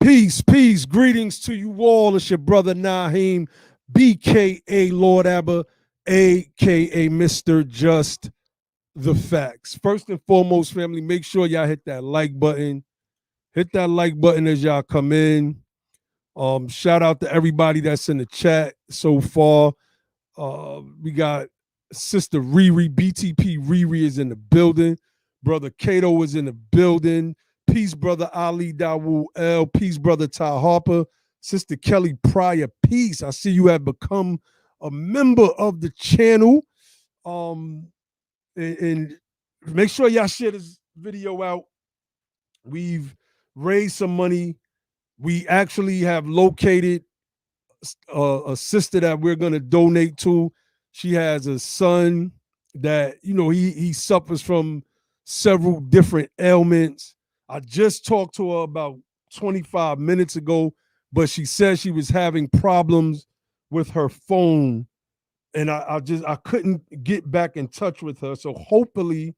Peace, peace, greetings to you all. It's your brother Naheem, BKA Lord Abba, aka Mr. Just the Facts. First and foremost, family, make sure y'all hit that like button. Hit that like button as y'all come in. Shout out to everybody that's in the chat so far. We got Sister Riri, BTP Riri is in the building. Brother Cato is in the building. Peace, Brother Ali Dawu L. Peace, Brother Ty Harper. Sister Kelly Pryor, peace. I see you have become a member of the channel. And make sure y'all share this video out. We've raised some money. We actually have located a sister that we're going to donate to. She has a son that, he suffers from several different ailments. I just talked to her about 25 minutes ago, but she said she was having problems with her phone. And I couldn't get back in touch with her. So hopefully,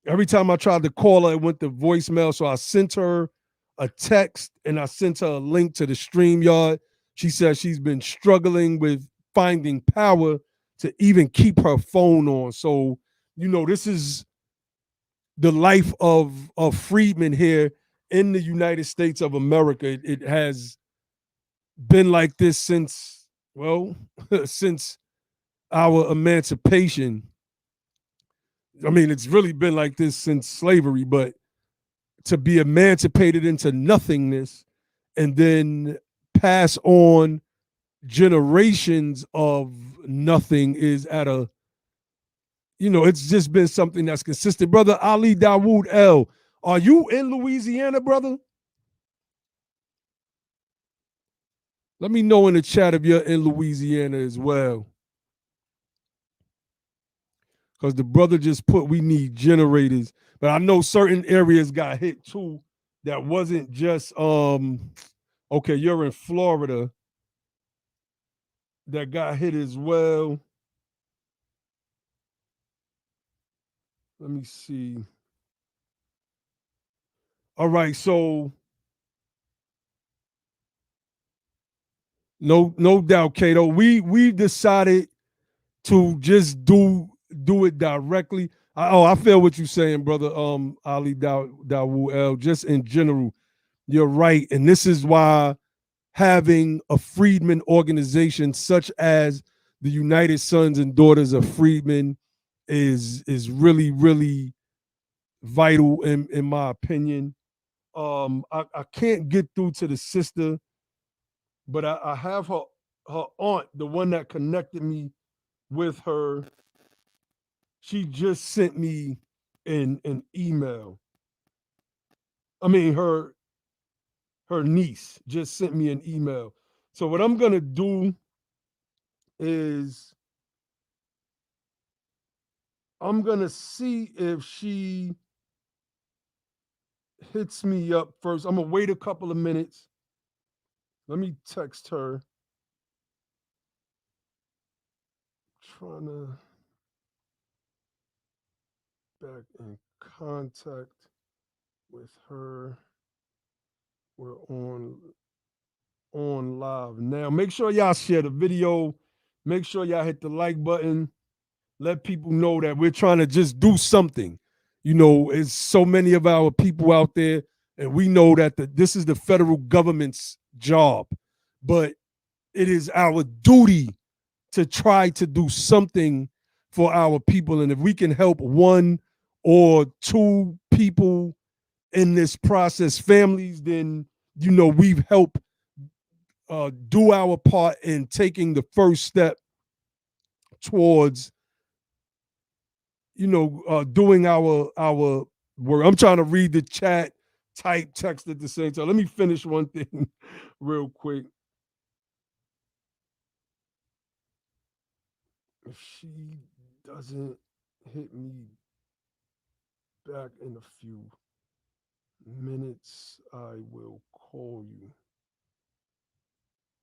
every time I tried to call her, it went to voicemail. So I sent her a text and I sent her a link to the StreamYard. She says she's been struggling with finding power to even keep her phone on. So, this is the life of Freedmen here in the United States of America. It has been like this since, since our emancipation. I mean, it's really been like this since slavery, but to be emancipated into nothingness and then pass on generations of nothing is at a, it's just been something that's consistent. Brother Ali Dawood L, are you in Louisiana, brother? Let me know in the chat if you're in Louisiana as well. Because the brother just put, we need generators. But I know certain areas got hit too. That wasn't just, okay, you're in Florida. That got hit as well. Let me see. All right, so no doubt, Cato. We've decided to just do it directly. I feel what you're saying, brother. Ali Dawu L. Just in general, you're right, and this is why having a Freedmen organization such as the United Sons and Daughters of Freedmen is really, really vital in my opinion. I can't get through to the sister, but I have her aunt, the one that connected me with her. She just sent me an email. I mean, her niece just sent me an email. So what I'm gonna do is I'm gonna see if she hits me up first. I'm gonna wait a couple of minutes. Let me text her. Trying to back in contact with her. We're on live now. Make sure y'all share the video. Make sure y'all hit the like button. Let people know that we're trying to just do something. It's so many of our people out there, and we know that this is the federal government's job, but it is our duty to try to do something for our people. And if we can help one or two people in this process, families, then we've helped do our part in taking the first step towards doing our work. I'm trying to read the chat, type text at the same time. Let me finish one thing real quick. If she doesn't hit me back in a few minutes, I will call you.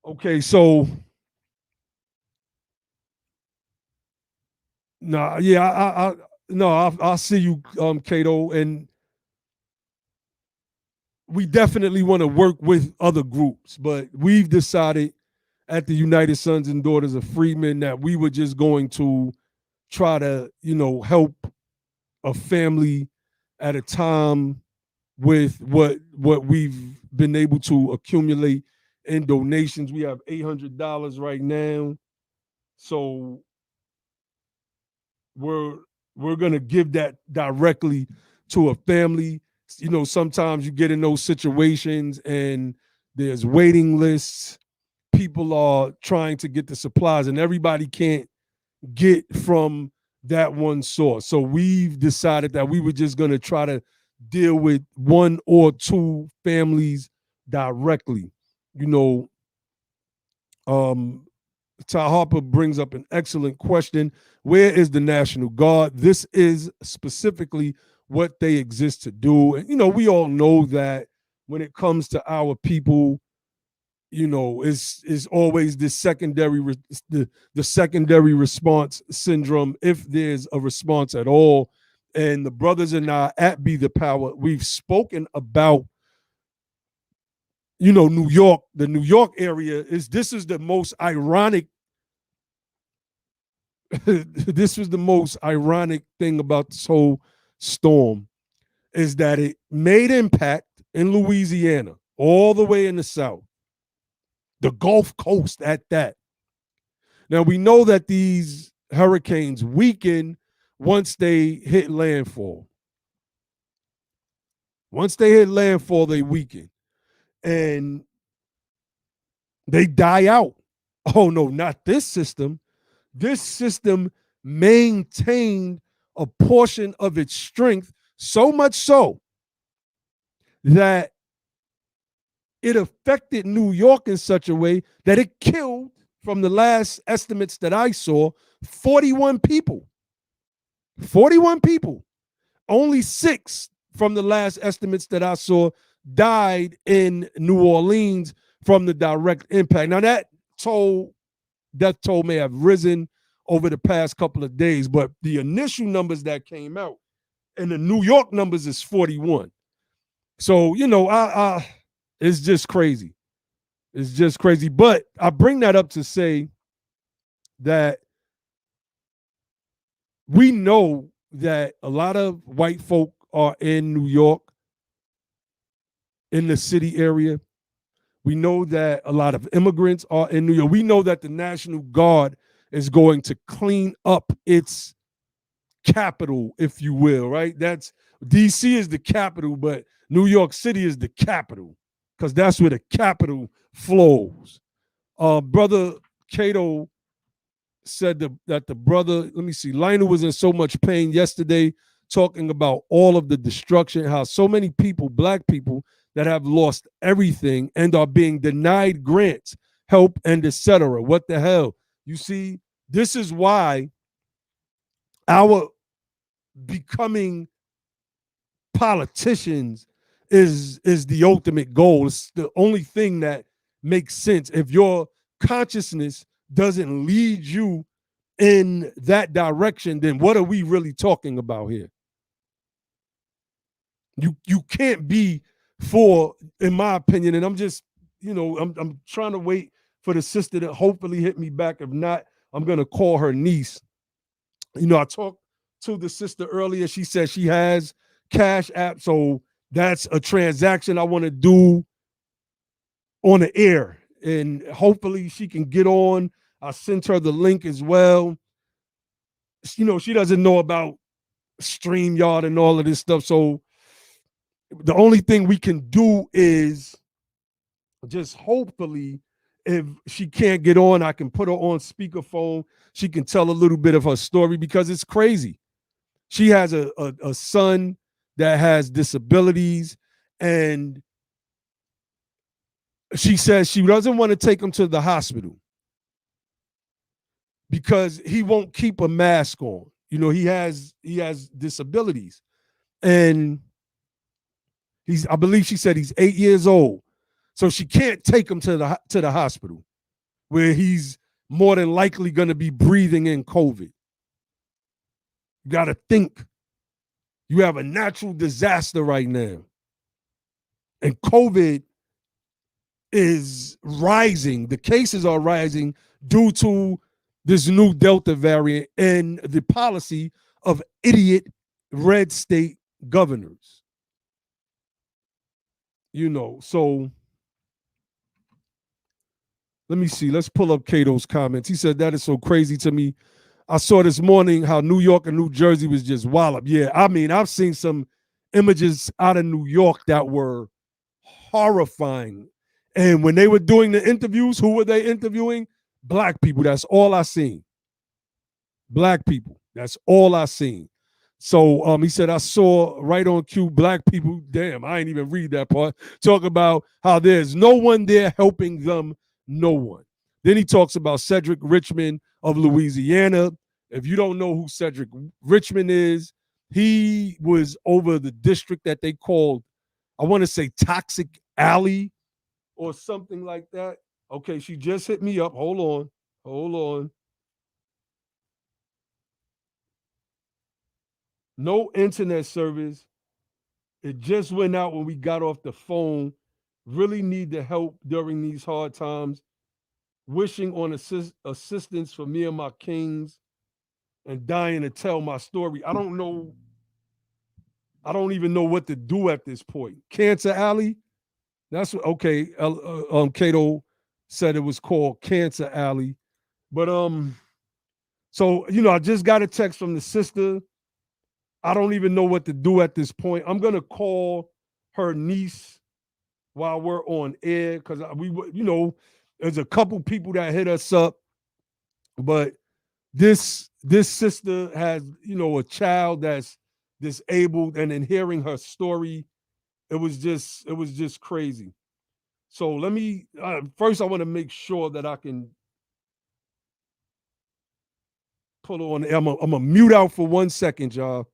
Okay, so nah, yeah, I no, I'll see you, Cato, and we definitely want to work with other groups, but we've decided at the United Sons and Daughters of Freedmen that we were just going to try to, help a family at a time with what we've been able to accumulate in donations. We have $800 right now. So we're we're gonna give that directly to a family. Sometimes you get in those situations and there's waiting lists. People are trying to get the supplies, and everybody can't get from that one source. So we've decided that we were just gonna try to deal with one or two families directly. You know, um, Ty Harper brings up an excellent question. Where is the National Guard? This is specifically what they exist to do. And, we all know that when it comes to our people, is always this the secondary response syndrome, if there's a response at all. And the brothers and I at Be the Power, we've spoken about New York. The New York area this is the most ironic. This was the most ironic thing about this whole storm, is that it made impact in Louisiana, all the way in the South, the Gulf Coast at that. Now we know that these hurricanes weaken once they hit landfall. Once they hit landfall, they weaken and they die out. Oh no, not this system. This system maintained a portion of its strength, so much so that it affected New York in such a way that it killed, from the last estimates that I saw, 41 people. 41 people. Only 6 from the last estimates that I saw died in New Orleans from the direct impact. Now that death toll may have risen over the past couple of days, but the initial numbers that came out, and the New York numbers, is 41. So, it's just crazy. It's just crazy. But I bring that up to say that we know that a lot of white folk are in New York, in the city area. We know that a lot of immigrants are in New York. We know that the National Guard is going to clean up its capital, if you will, right? That's DC is the capital, but New York City is the capital, because that's where the capital flows. Brother Cato said that the brother, let me see, Lionel was in so much pain yesterday, talking about all of the destruction, how so many people, black people, that have lost everything and are being denied grants, help, and etc. What the hell? You see, this is why our becoming politicians is the ultimate goal. It's the only thing that makes sense. If your consciousness doesn't lead you in that direction, then what are we really talking about here? You can't be for, in my opinion, and I'm just, I'm trying to wait for the sister to hopefully hit me back. If not, I'm gonna call her niece. I talked to the sister earlier. She said she has Cash App, so that's a transaction I want to do on the air, and hopefully she can get on. I sent her the link as well. She doesn't know about StreamYard and all of this stuff, so the only thing we can do is just hopefully, if she can't get on, I can put her on speakerphone. She can tell a little bit of her story, because it's crazy. She has a son that has disabilities, and she says she doesn't want to take him to the hospital because he won't keep a mask on. He has disabilities, and I believe she said he's 8 years old. So she can't take him to the hospital, where he's more than likely going to be breathing in COVID. You got to think. You have a natural disaster right now. And COVID is rising. The cases are rising due to this new Delta variant and the policy of idiot red state governors. So let me see. Let's pull up Cato's comments. He said, that is so crazy to me. I saw this morning how New York and New Jersey was just wallop. Yeah, I mean, I've seen some images out of New York that were horrifying. And when they were doing the interviews, who were they interviewing? Black people. That's all I seen. Black people. That's all I seen. So he said, I saw right on cue black people. Damn, I ain't even read that part. Talk about how there's no one there helping them. No one. Then he talks about Cedric Richmond of Louisiana. If you don't know who Cedric Richmond is, he was over the district that they called, I want to say Toxic Alley or something like that. Okay, she just hit me up. Hold on. Hold on. No internet service. It just went out when we got off the phone. Really need the help during these hard times. Wishing on assistance for me and my kings and dying to tell my story. I don't know. I don't even know what to do at this point. Cancer Alley? That's what, okay. Cato said it was called Cancer Alley. But so I just got a text from the sister. I don't even know what to do at this point. I'm gonna call her niece while we're on air because there's a couple people that hit us up, but this sister has a child that's disabled, and in hearing her story, it was just crazy. So let me first I want to make sure that I can pull on. I'm gonna mute out for 1 second, y'all.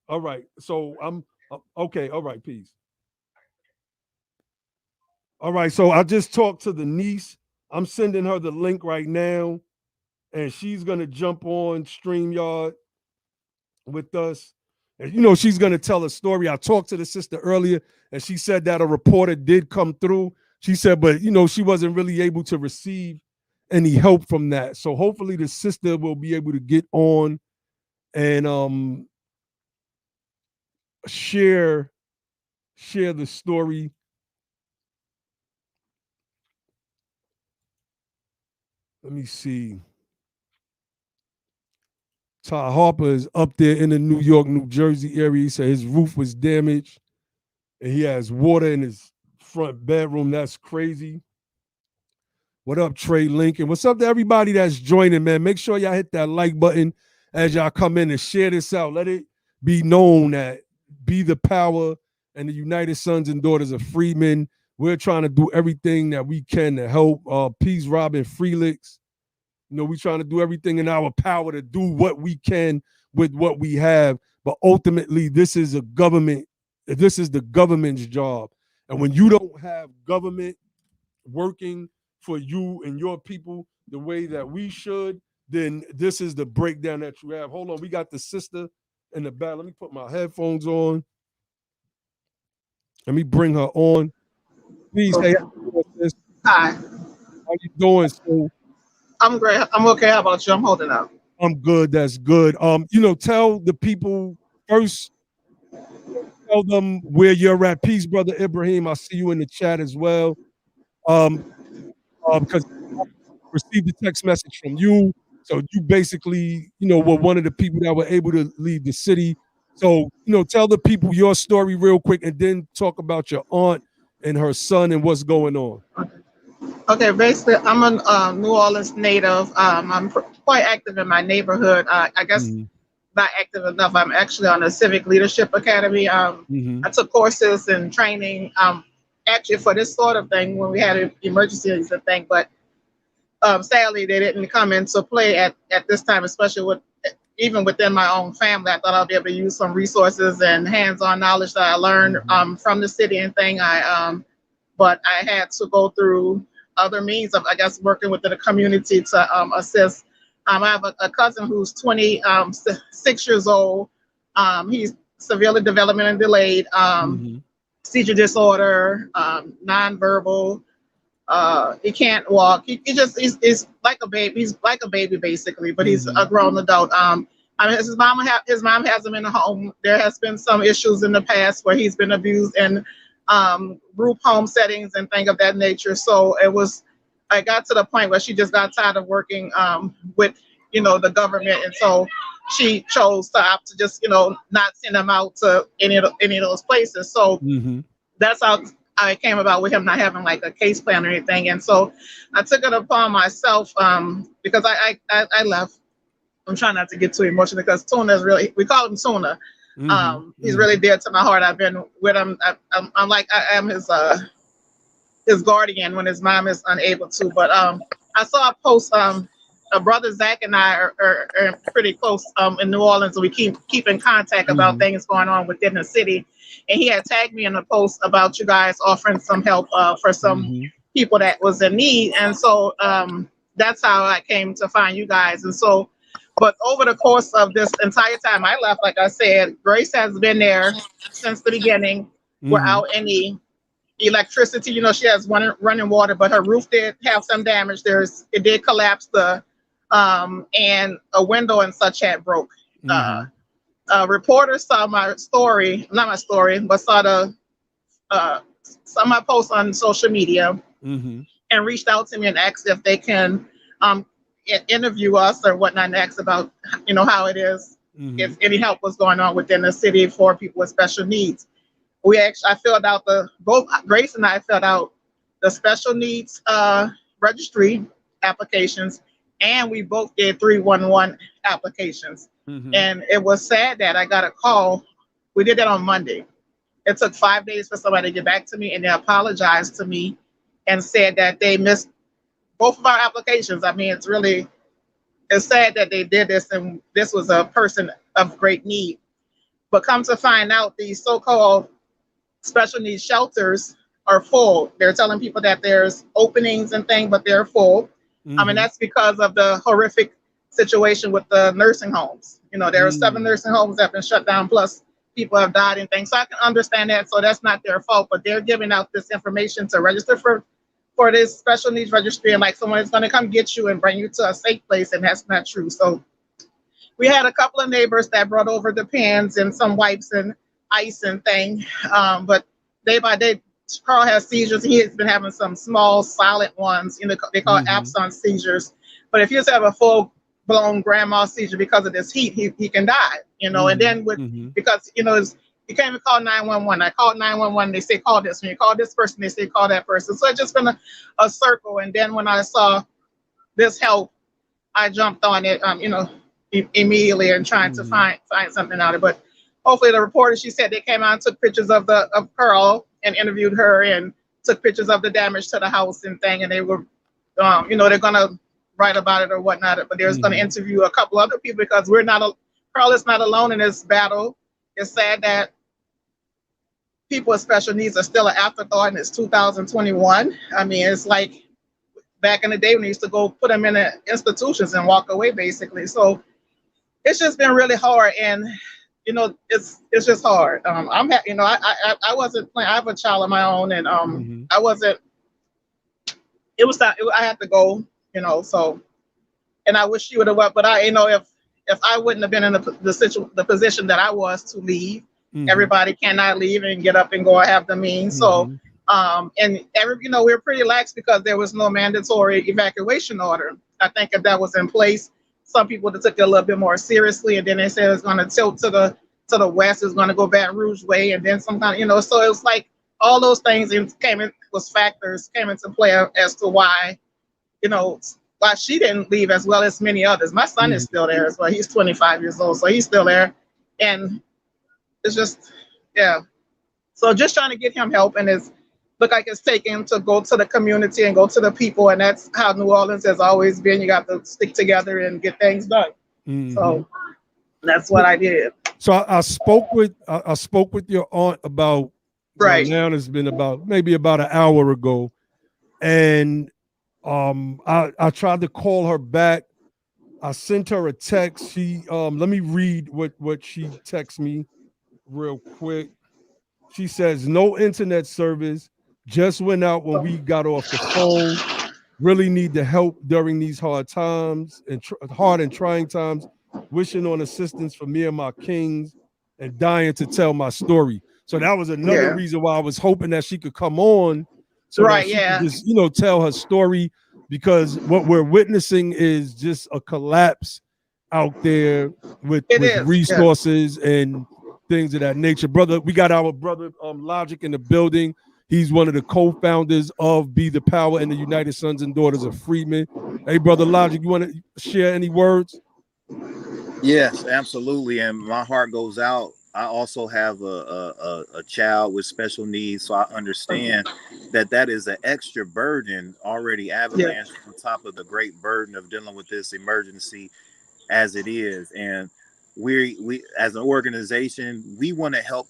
All right. So I'm okay. All right. Peace. All right. So I just talked to the niece. I'm sending her the link right now, and she's gonna jump on StreamYard with us. And she's gonna tell a story. I talked to the sister earlier, and she said that a reporter did come through. She said, but she wasn't really able to receive any help from that. So hopefully the sister will be able to get on and share the story. Let me see. Ty Harper is up there in the New York, New Jersey area. He said his roof was damaged and he has water in his front bedroom. That's crazy. What up, Trey Lincoln? What's up to everybody that's joining, man? Make sure y'all hit that like button as y'all come in and share this out. Let it be known that Be the Power and the United Sons and Daughters of Freedmen, we're trying to do everything that we can to help. Peace, Robin Freelix. You know, we trying to do everything in our power to do what we can with what we have. But ultimately, this is a government. This is the government's job. And when you don't have government working for you and your people the way that we should, then this is the breakdown that you have. Hold on, we got the sister in the back. Let me put my headphones on. Let me bring her on. Please, hey, Hi. how you doing? So I'm great. I'm okay. How about you? I'm holding up. I'm good. That's good. You know, tell the people first. Tell them where you're at. Peace, brother Ibrahim. I see you in the chat as well. Because received a text message from you. So you basically, you know, were one of the people that were able to leave the city. So, you know, tell the people your story real quick and then talk about your aunt and her son and what's going on. Okay. Basically, I'm a New Orleans native. I'm quite active in my neighborhood. I guess Mm-hmm. not active enough. I'm actually on a civic leadership academy. Mm-hmm. I took courses and training actually for this sort of thing when we had emergencies and thing, but sadly they didn't come into play at this time, especially with even within my own family. I thought I'd be able to use some resources and hands-on knowledge that I learned from the city and thing. But I had to go through other means of, I guess, working within the community to assist. I have a cousin who's 26 years old. He's severely developmentally delayed, Mm-hmm. seizure disorder, nonverbal. He can't walk. He's like a baby. He's like a baby basically, but he's a grown adult. I mean, his mom has him in a home. There has been some issues in the past where he's been abused in group home settings and things of that nature. So I got to the point where she just got tired of working with, the government, and so she chose to opt to just, not send him out to any of those places. So Mm-hmm. that's how I came about with him not having like a case plan or anything. And so I took it upon myself because I left. I'm trying not to get too emotional because Tuna is really, we call him Tuna. He's really dear to my heart. I've been with him. I'm like, I am his guardian when his mom is unable to. But I saw a post. A brother Zach and I are pretty close in New Orleans, so we keep in contact about things going on within the city. And he had tagged me in a post about you guys offering some help for some people that was in need. And so that's how I came to find you guys. And so, but over the course of this entire time I left, like I said, Grace has been there since the beginning without any electricity. She has running water, but her roof did have some damage. It did collapse and a window and such had broke. Reporters saw my story, not my story, but saw my posts on social media and reached out to me and asked if they can interview us or whatnot, and asked about how it is, if any help was going on within the city for people with special needs. I filled out both Grace and I filled out the special needs registry applications, and we both did 311 applications. And it was sad that I got a call. We did that on Monday. It took 5 days for somebody to get back to me, and they apologized to me and said that they missed both of our applications. I mean, it's sad that they did this, and this was a person of great need. But come to find out, these so-called special needs shelters are full. They're telling people that there's openings and things, but they're full. I mean, that's because of the horrific situation with the nursing homes. There are 7 nursing homes that have been shut down, plus people have died and things. So I can understand that. So that's not their fault, but they're giving out this information to register for this special needs registry, and like someone is going to come get you and bring you to a safe place, and that's not true. So we had a couple of neighbors that brought over the pens and some wipes and ice and thing. But day by day, Carl has seizures. He has been having some small silent ones. They call it absence seizures. But if he has to have a full blown grand mal seizure because of this heat, he can die. And then because you can't even call 911. I called 911. They say call this. When you call this person, they say call that person. So it's just been a circle. And then when I saw this help, I jumped on it. Immediately and trying to find something out of it. But hopefully the reporter, she said they came out and took pictures of Pearl and interviewed her and took pictures of the damage to the house and thing. And they were, they're gonna write about it or whatnot. But there's going to interview a couple other people because Pearl is not alone in this battle. It's sad that people with special needs are still an afterthought, and it's 2021. I mean, it's like back in the day when they used to go put them in the institutions and walk away, basically. So it's just been really hard, and it's just hard. I'm I wasn't playing. I have a child of my own, and I wasn't. It was that I had to go, So, and I wish she would have went, but if I wouldn't have been in the position that I was to leave, everybody cannot leave and get up and go and have the means. So, and we're pretty lax because there was no mandatory evacuation order. I think if that was in place, some people took it a little bit more seriously, and then they said it's going to tilt to the west, it's going to go Baton Rouge way, and then some kind of, so it was like all those things came into play as to why, why she didn't leave as well as many others. My son is still there as well. He's 25 years old, so he's still there, and it's just, yeah. So just trying to get him help, and it's look like it's taken to go to the community and go to the people, and that's how New Orleans has always been. You got to stick together and get things done. So that's what I did. So I spoke with your aunt about right now. It's been maybe about an hour ago, and I tried to call her back. I sent her a text. She let me read what she texted me real quick. She says, no internet service, just went out when we got off the phone. Really need the help during these hard times and hard and trying times. Wishing on assistance for me and my kings and dying to tell my story. So that was another reason why I was hoping that she could come on so that she could just, tell her story, because what we're witnessing is just a collapse out there with resources and things of that nature. Brother, we got our brother Logic in the building. He's one of the co-founders of Be the Power and the United Sons and Daughters of Freedmen. Hey, brother Logic, you want to share any words? Yes, absolutely. And my heart goes out. I also have a child with special needs, so I understand that is an extra burden already avalanche on top of the great burden of dealing with this emergency as it is. And we as an organization, we want to help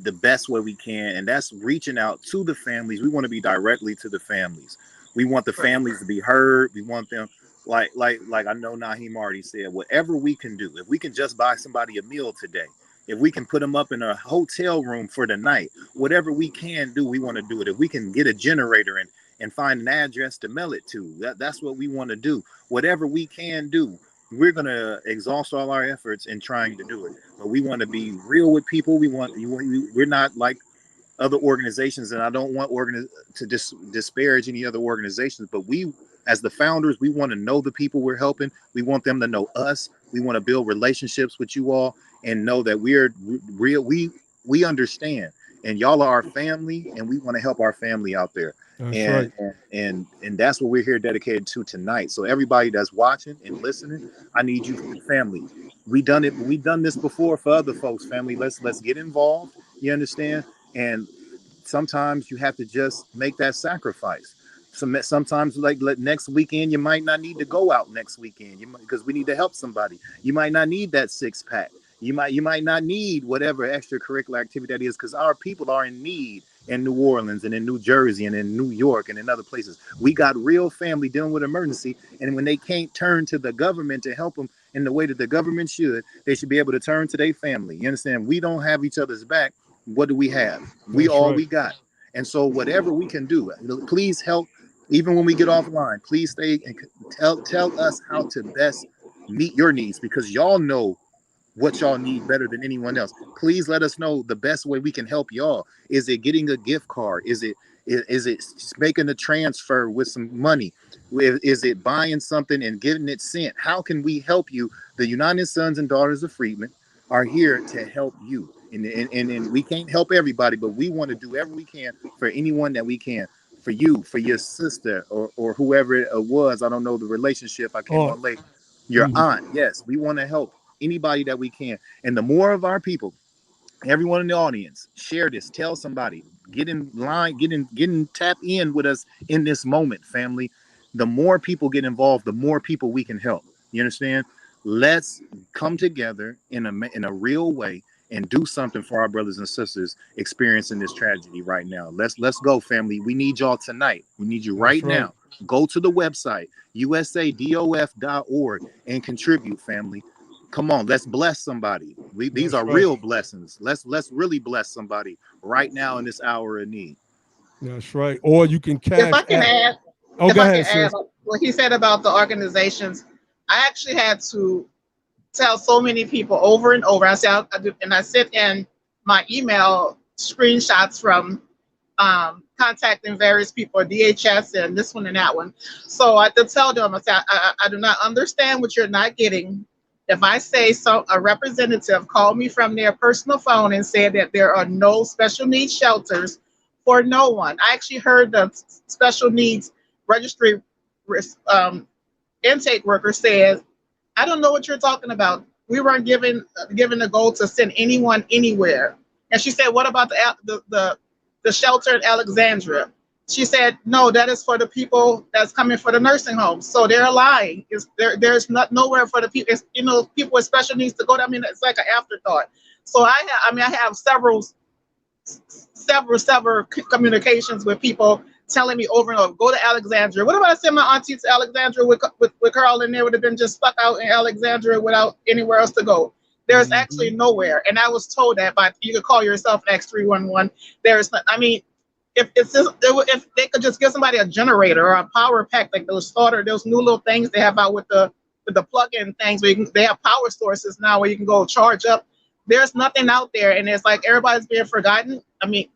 the best way we can, and that's reaching out to the families. We want to be directly to the families. We want the families to be heard. We want them, like I know Naheem already said, whatever we can do. If we can just buy somebody a meal today, if we can put them up in a hotel room for the night, whatever we can do, we want to do it. If we can get a generator and find an address to mail it to, that's what we want to do. Whatever we can do, we're going to exhaust all our efforts in trying to do it. But we want to be real with people. We're not like other organizations, and I don't want to disparage any other organizations, but we, as the founders, we want to know the people we're helping. We want them to know us. We want to build relationships with you all and know that we're real. We understand, and y'all are our family, and we want to help our family out there. That's and that's what we're here dedicated to tonight. So everybody that's watching and listening, I need you, family. We've done this before for other folks, family. Let's get involved. You understand? And sometimes you have to just make that sacrifice. Sometimes, like next weekend, you might not need to go out next weekend. Because we need to help somebody. You might not need that 6-pack. You might not need whatever extracurricular activity that is, because our people are in need in New Orleans and in New Jersey and in New York and in other places. We got real family dealing with emergency, and when they can't turn to the government to help them in the way that the government should, they should be able to turn to their family. You understand? We don't have each other's back. What do we have? We got. And so whatever we can do, please help. Even when we get offline, please stay and tell us how to best meet your needs, because y'all know what y'all need better than anyone else. Please let us know the best way we can help y'all. Is it getting a gift card? Is it making a transfer with some money? Is it buying something and getting it sent? How can we help you? The United Sons and Daughters of Freedmen are here to help you. And we can't help everybody, but we want to do whatever we can for anyone that we can. For you, for your sister, or whoever it was. I don't know the relationship. I came on late. Your aunt. Yes, we want to help anybody that we can. And the more of our people, everyone in the audience, share this, tell somebody, get in line, get in, tap in with us in this moment, family. The more people get involved, the more people we can help. You understand? Let's come together in a real way and do something for our brothers and sisters experiencing this tragedy right now. Let's go, family. We need y'all tonight. We need you right now. Go to the website, usadof.org, and contribute, family. Come on, let's bless somebody. These are real blessings. Let's really bless somebody right now in this hour of need. That's right. Or you can cash. If I can add, what he said about the organizations, I actually had to tell so many people over and over. I said, I sent in my email screenshots from contacting various people, DHS and this one and that one. So I had to tell them, I said, I do not understand what you're not getting. If I say so, a representative called me from their personal phone and said that there are no special needs shelters for no one. I actually heard the special needs registry intake worker says, I don't know what you're talking about. We weren't given the goal to send anyone anywhere. And she said, what about the shelter in Alexandria? She said, no, that is for the people that's coming for the nursing homes. So they're lying. There's nowhere for the people, people with special needs to go. I mean, it's like an afterthought. So I have several communications with people telling me over and over, go to Alexandria. What about I send my auntie to Alexandria with Carl in there, would have been just stuck out in Alexandria without anywhere else to go. There's actually nowhere. And I was told that by, you could call yourself X311. There's not, I mean, if they could just give somebody a generator or a power pack, like those new little things they have out with the plug-in things where they have power sources now where you can go charge up. There's nothing out there, and it's like everybody's being forgotten. I mean,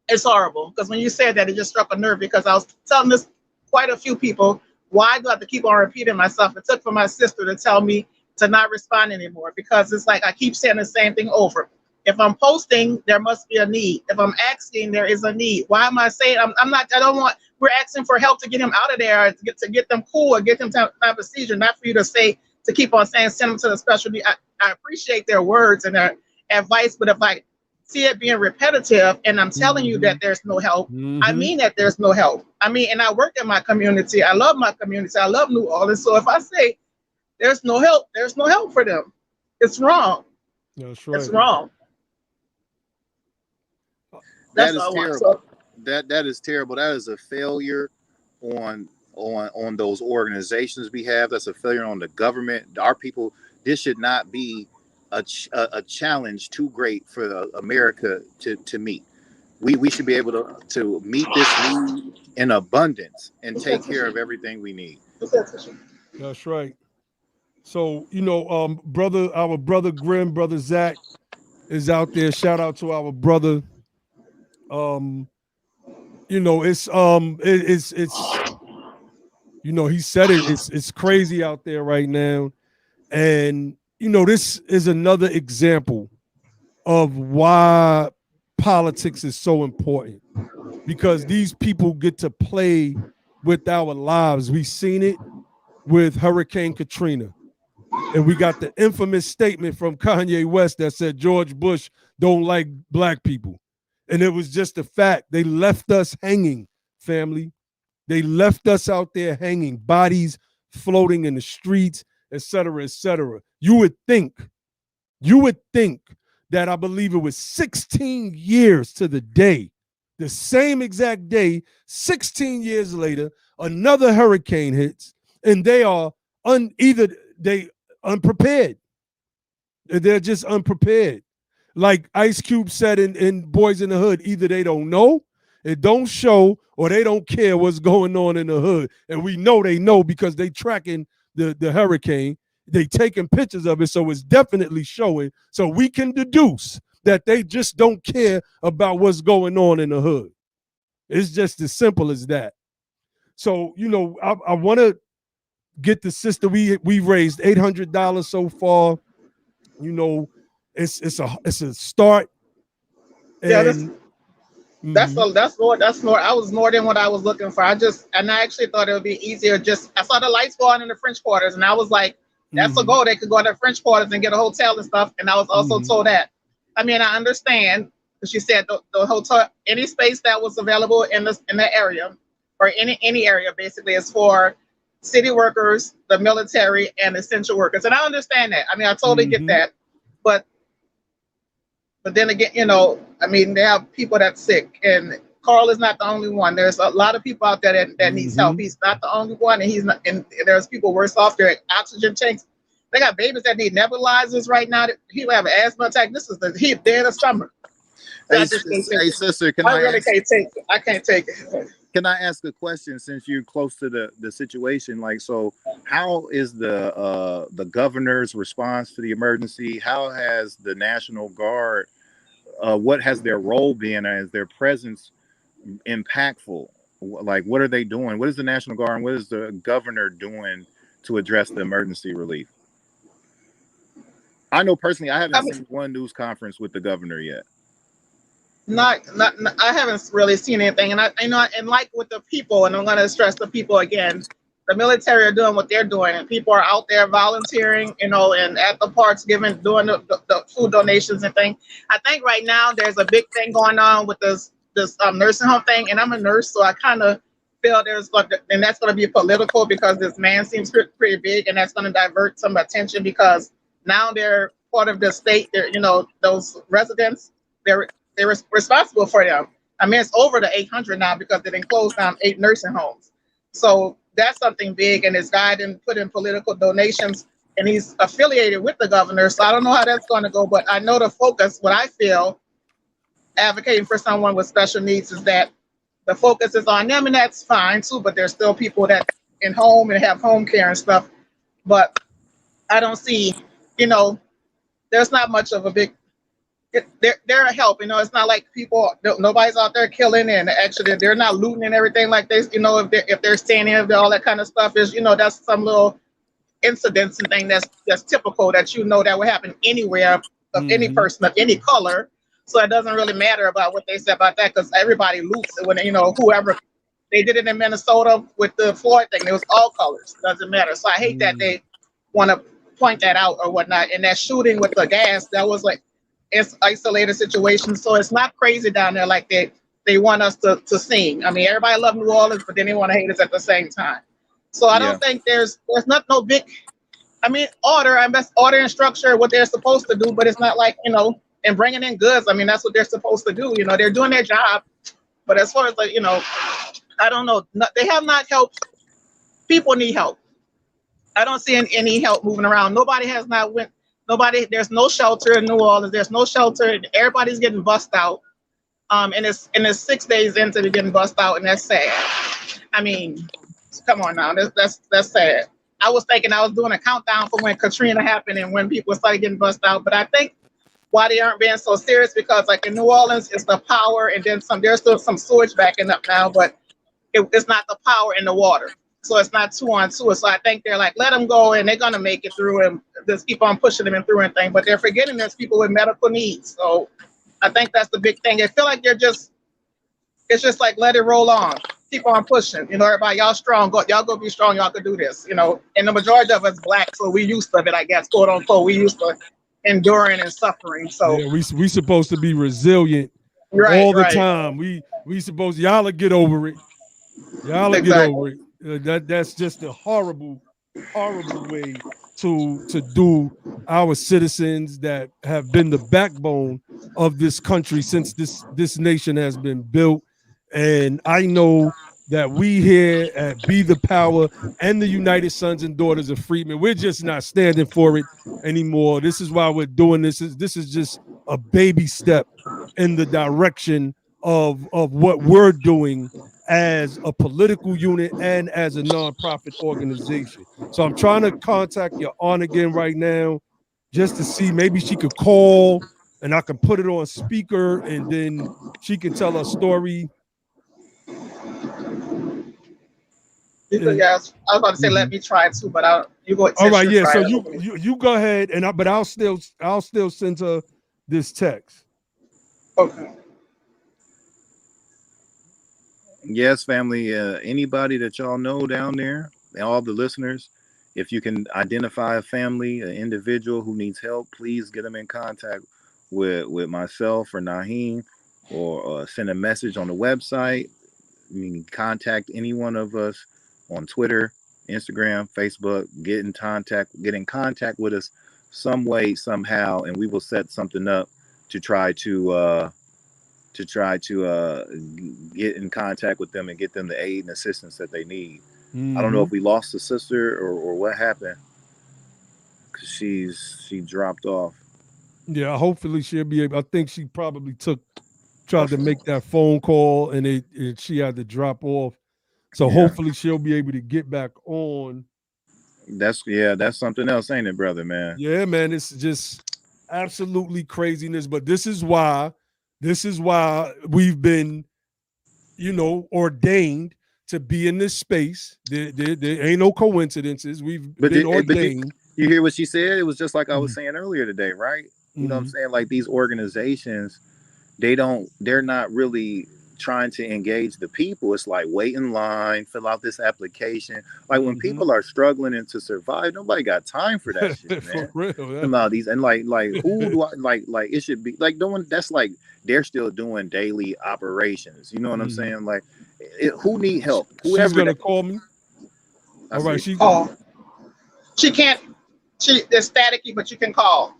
it's horrible, because when you said that, it just struck a nerve, because I was telling this quite a few people. Why do I have to keep on repeating myself? It took for my sister to tell me to not respond anymore, because it's like I keep saying the same thing over. If I'm posting, there must be a need. If I'm asking, there is a need. Why am I saying we're asking for help to get him out of there, to get them cool, or get them to have a seizure, not for you to say, to keep on saying, send them to the special need. I appreciate their words and their advice, but if I see it being repetitive and I'm telling you that there's no help, I mean that there's no help. I mean, and I work in my community. I love my community. I love New Orleans. So if I say there's no help for them, it's wrong. That's right. It's wrong. That is terrible. That is terrible. That is a failure on those organizations' behalf. That's a failure on the government. Our people. This should not be a challenge too great for America to meet. We should be able to meet this need in abundance and take care of everything we need. That's right. So, our brother Grim, brother Zach is out there. Shout out to our brother. It's he said it's crazy out there right now. And, this is another example of why politics is so important, because these people get to play with our lives. We've seen it with Hurricane Katrina. And we got the infamous statement from Kanye West that said George Bush don't like black people. And it was just a fact. They left us hanging, family. They left us out there hanging, bodies floating in the streets, et cetera, et cetera. You would think that, I believe it was 16 years to the day, the same exact day, 16 years later, another hurricane hits, and they are unprepared. They're just unprepared. Like Ice Cube said in Boys in the Hood, either they don't know, it don't show, or they don't care what's going on in the hood. And we know they know, because they tracking the hurricane. They taking pictures of it, so it's definitely showing. So we can deduce that they just don't care about what's going on in the hood. It's just as simple as that. So, I want to get the sister. We raised $800 so far. It's a start. And that's more. I was more than what I was looking for. I actually thought it would be easier. I saw the lights go on in the French Quarters, and I was like, that's a goal. They could go to the French Quarters and get a hotel and stuff. And I was also told that. I mean, I understand, because she said the hotel, any space that was available in that area, or any area basically is for city workers, the military, and essential workers. And I understand that. I mean, I totally get that. But then again, I mean, they have people that's sick, and Carl is not the only one. There's a lot of people out there that needs help. He's not the only one, and he's not. And there's people worse off. There, oxygen tanks. They got babies that need nebulizers right now. People have an asthma attack. This is the heat. They're in the summer. Hey, sister, I really can't take it. I can't take it. Can I ask a question, since you're close to the situation? Like, so how is the governor's response to the emergency? How has the National Guard, what has their role been? Is their presence impactful? Like, what are they doing? What is the National Guard and what is the governor doing to address the emergency relief? I know personally, I haven't seen one news conference with the governor yet. Not I haven't really seen anything, and and like with the people, and I'm going to stress the people again. The military are doing what they're doing, and people are out there volunteering, and at the parks doing the food donations and things. I think right now there's a big thing going on with this nursing home thing, and I'm a nurse, so I kind of feel and that's going to be political because this man seems pretty big, and that's going to divert some attention because now they're part of the state. They're those residents. They're responsible for them. I mean, it's over the 800 now because they didn't close down 8 nursing homes. So that's something big. And this guy didn't put in political donations, and he's affiliated with the governor. So I don't know how that's going to go, but I know the focus, what I feel, advocating for someone with special needs, is that the focus is on them, and that's fine too, but there's still people that in home and have home care and stuff. But I don't see, there's not much of a big, they're a help, it's not like nobody's out there killing, and actually they're not looting and everything like this, if they're standing, all that kind of stuff is, that's some little incidents and thing that's typical that that would happen anywhere of any person of any color. So it doesn't really matter about what they said about that, because everybody loots when whoever. They did it in Minnesota with the Floyd thing. It was all colors. Doesn't matter. So I hate that they want to point that out or whatnot. And that shooting with the gas, that was like, it's isolated situation. So it's not crazy down there like they want us to sing. I mean, everybody loves New Orleans, but then they want to hate us at the same time. So I don't think there's no big, order and structure, what they're supposed to do, but it's not like, and bringing in goods. I mean, that's what they're supposed to do. They're doing their job. But as far as I don't know. They have not helped. People need help. I don't see any help moving around. Nobody has not went. Nobody. There's no shelter in New Orleans. There's no shelter. Everybody's getting bussed out. And it's 6 days into the getting bussed out, and that's sad. I mean, come on now. That's sad. I was thinking I was doing a countdown for when Katrina happened and when people started getting bussed out, but I think why they aren't being so serious, because like in New Orleans, it's the power, and then there's still some sewage backing up now, but it's not the power and the water. So it's not 2 on 2. So I think they're like, let them go, and they're going to make it through, and just keep on pushing them through and things. But they're forgetting there's people with medical needs. So I think that's the big thing. They feel like it's just like, let it roll on. Keep on pushing. Everybody, y'all strong. Y'all go be strong. Y'all can do this, and the majority of us Black, so we used to it, I guess, quote unquote. We used to enduring and suffering. So yeah, we supposed to be resilient all the time. We supposed, y'all get over it. Y'all get over it. That's just a horrible way to do our citizens that have been the backbone of this country since this nation has been built. And I know that we here at Be the Power and the United Sons and Daughters of Freedmen, we're just not standing for it anymore. This is why we're doing this. This is just a baby step in the direction of what we're doing as a political unit and as a nonprofit organization. So I'm trying to contact your aunt again right now just to see, maybe she could call and I can put it on speaker, and then she can tell her story. Yeah, I was about to say, let me try too, but you go. All right, yeah. So you go ahead, but I'll still send her this text. Okay. Yes, family. Anybody that y'all know down there, all the listeners, if you can identify a family, an individual who needs help, please get them in contact with myself or Naheem, or send a message on the website. You can contact any one of us on Twitter, Instagram, Facebook. Get in contact with us some way, somehow, and we will set something up to try to get in contact with them and get them the aid and assistance that they need. I don't know if we lost a sister or what happened, because she dropped off. Yeah, hopefully she'll be able. I think she probably tried to make that phone call and she had to drop off. So hopefully she'll be able to get back on. That's something else, ain't it, brother, man? Yeah, man, it's just absolutely craziness. But this is why we've been, ordained to be in this space. There ain't no coincidences. We've been ordained. You hear what she said? It was just like I was saying earlier today, right? You know what I'm saying? Like, these organizations, they're not really trying to engage the people. It's like, wait in line, fill out this application. Like, when people are struggling and to survive, nobody got time for that shit, man. For real. About these, and like who do I like it should be like doing that's like they're still doing daily operations. You know what I'm saying? Like, who need help? Whoever she's gonna call me. All right, she can't. It's staticky, but you can call.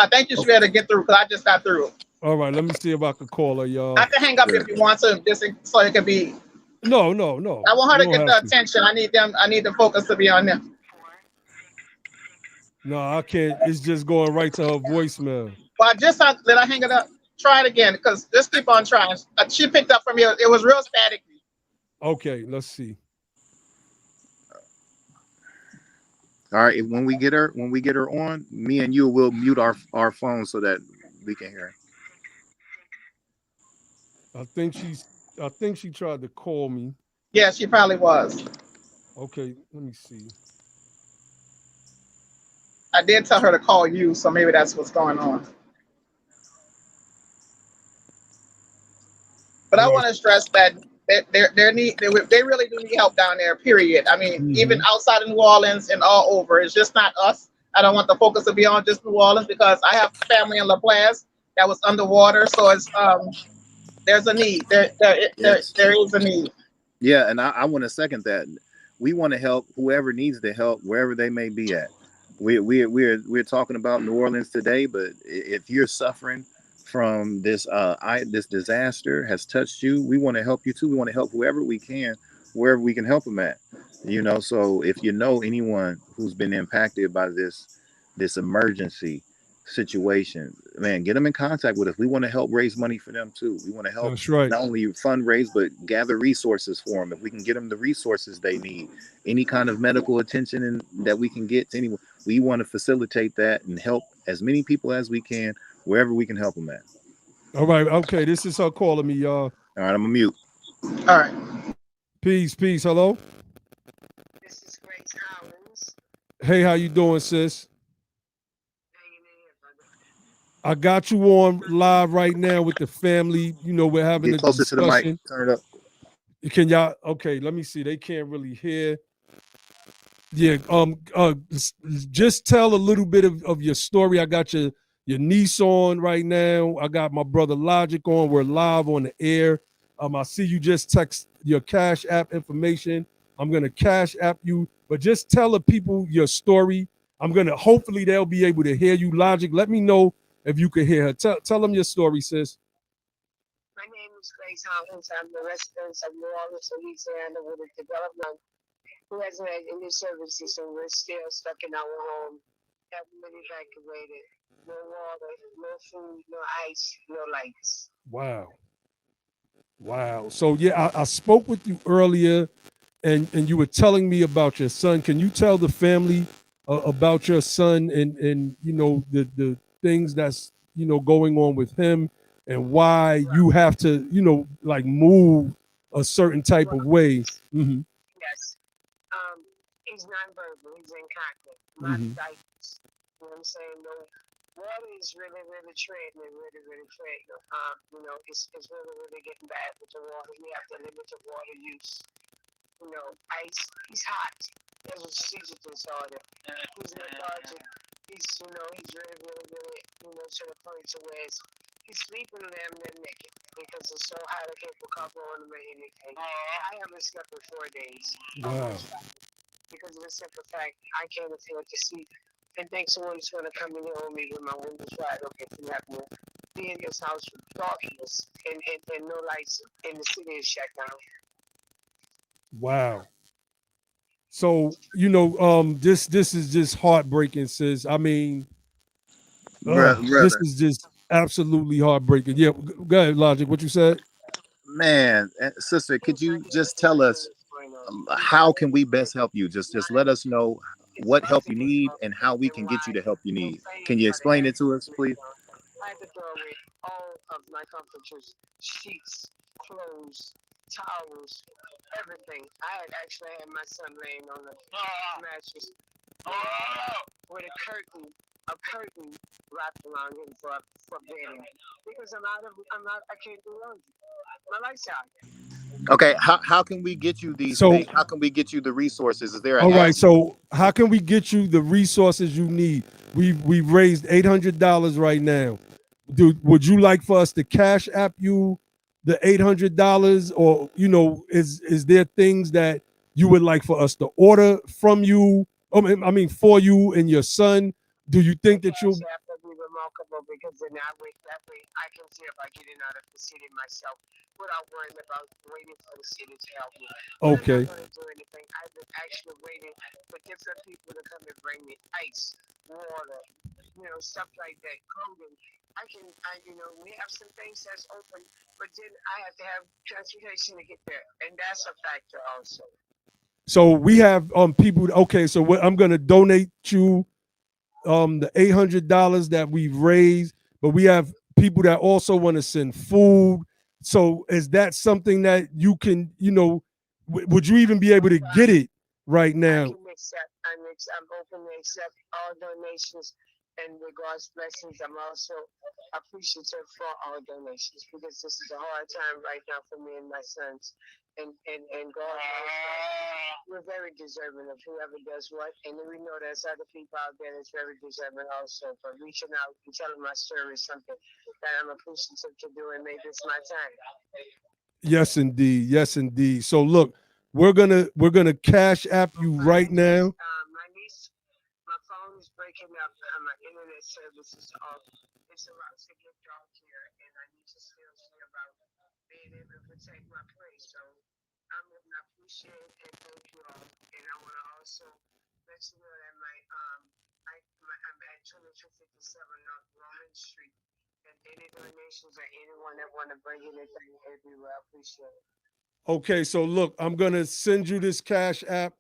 I think you should be able to get through, because I just got through. All right, let me see if I can call her, y'all. I can hang up if you want to, just so it can be. No. I want her to get the attention. I need the focus to be on them. No, I can't. It's just going right to her voicemail. Well, let I hang it up. Try it again, because just keep on trying. She picked up from you. It was real staticky. Okay, let's see. All right, when we get her on, me and you will mute our phone so that we can hear her. I think she tried to call me. Yeah, she probably was. Okay, let me see. I did tell her to call you, so maybe that's what's going on. But I want to stress that they really do need help down there, period. I mean, even outside of New Orleans and all over. It's just not us. I don't want the focus to be on just New Orleans, because I have family in La Place that was underwater. So it's there's a need. There is a need. Yeah, and I want to second that. We want to help whoever needs the help, wherever they may be at. We're talking about New Orleans today, but if you're suffering from this this disaster has touched you, we want to help you too. We want to help whoever we can, wherever we can help them at. So if you know anyone who's been impacted by this emergency situation, man, get them in contact with us. We want to help raise money for them too. We want to help not only fundraise, but gather resources for them. If we can get them the resources they need, any kind of medical attention that we can get to anyone, we want to facilitate that and help as many people as we can, wherever we can help them at. All right. Okay. This is her calling me, y'all. All right. I'm gonna mute. All right. Peace. Hello. This is Grace Collins. Hey, how you doing, sis? I got you on live right now with the family. We're having Get a closer discussion. to the mic. Turn it up. Can y'all? Okay. Let me see. They can't really hear. Yeah. Just tell a little bit of your story. I got your niece on right now. I got my brother Logic on. We're live on the air. I see you just text your Cash App information. I'm gonna Cash App you, but just tell the people your story. Hopefully they'll be able to hear you. Logic, let me know if you can hear her. Tell them your story, sis. My name is Grace Collins. I'm the resident of New Orleans, Louisiana, with a development who hasn't had any services, and we're still stuck in our home. Haven't been evacuated. No water, no food, no ice, no lights. Wow. So yeah, I spoke with you earlier, and you were telling me about your son. Can you tell the family about your son and the things that's going on with him, and why you have to move a certain type of way? Mm-hmm. Yes. He's nonverbal. He's incontinent. Not diapers. You know what I'm saying? No. Water is really, really treading and really, really treading. It's really, really getting bad with the water. We have to limit the water use. Ice, he's hot. There's a seizure disorder. He's lethargic. He's really, really, really, to the point to where he's sleeping laminated naked because the so hot I can't put cover on them or anything. I haven't slept in 4 days. Wow. Because of the simple fact I can't afford to sleep and think someone's going to come in here on me with my windows wide open to have me be in this house with darkness and no lights and the city is shut down. Wow. So, this is just heartbreaking, sis. I mean, this Brother, is just absolutely heartbreaking. Yeah, go ahead, Logic. What you said? man, sister, could you just tell us how can we best help you? Just let us know what help you need and how we can get you the help you need. Can you explain it to us, please? I had to throw away all of my comforters, sheets, clothes, towels, everything. I had actually had my son laying on the mattress with a curtain wrapped around him for bedding because I can't do laundry. My lights out. Okay, how can we get you these So, things? How can we get you the resources? Is there an all right. app? So, how can we get you the resources you need? We've raised $800 right now. Would you like for us to cash app you the $800, or is there things that you would like for us to order from you? I mean, for you and your son. Do you think that you'll? That would be remarkable because then that way I can see about getting out of the city myself without worrying about waiting for the city to help me. Okay. I'm not going to do anything. I've been actually waiting for different people to come and bring me ice, water, stuff like that, clothing. We have some things that's open, but then I have to have transportation to get there, and that's a factor also. So we have people. Okay, so I'm gonna donate you the $800 that we've raised, but we have people that also want to send food. So is that something that you can, would you even be able to get it right now? I'm open to accept all donations and with God's blessings. I'm also appreciative for all donations because this is a hard time right now for me and my sons. And God we're very deserving of whoever does what. And we know there's other people out there that's very deserving also. But reaching out and telling my story is something that I'm appreciative to do, and maybe it's my time. Yes, indeed. Yes, indeed. So look, we're gonna cash app you right now. My niece, my phone is breaking up, and my internet service is off. It's about to get dark here, and I need to still see about being able to protect my place. So I'm going to appreciate and thank you all. And I want to also let you know that I'm at 2257 North Roman Street. And any donations or anyone that want to bring anything, it'd be well appreciated. Okay, so look, I'm gonna send you this cash app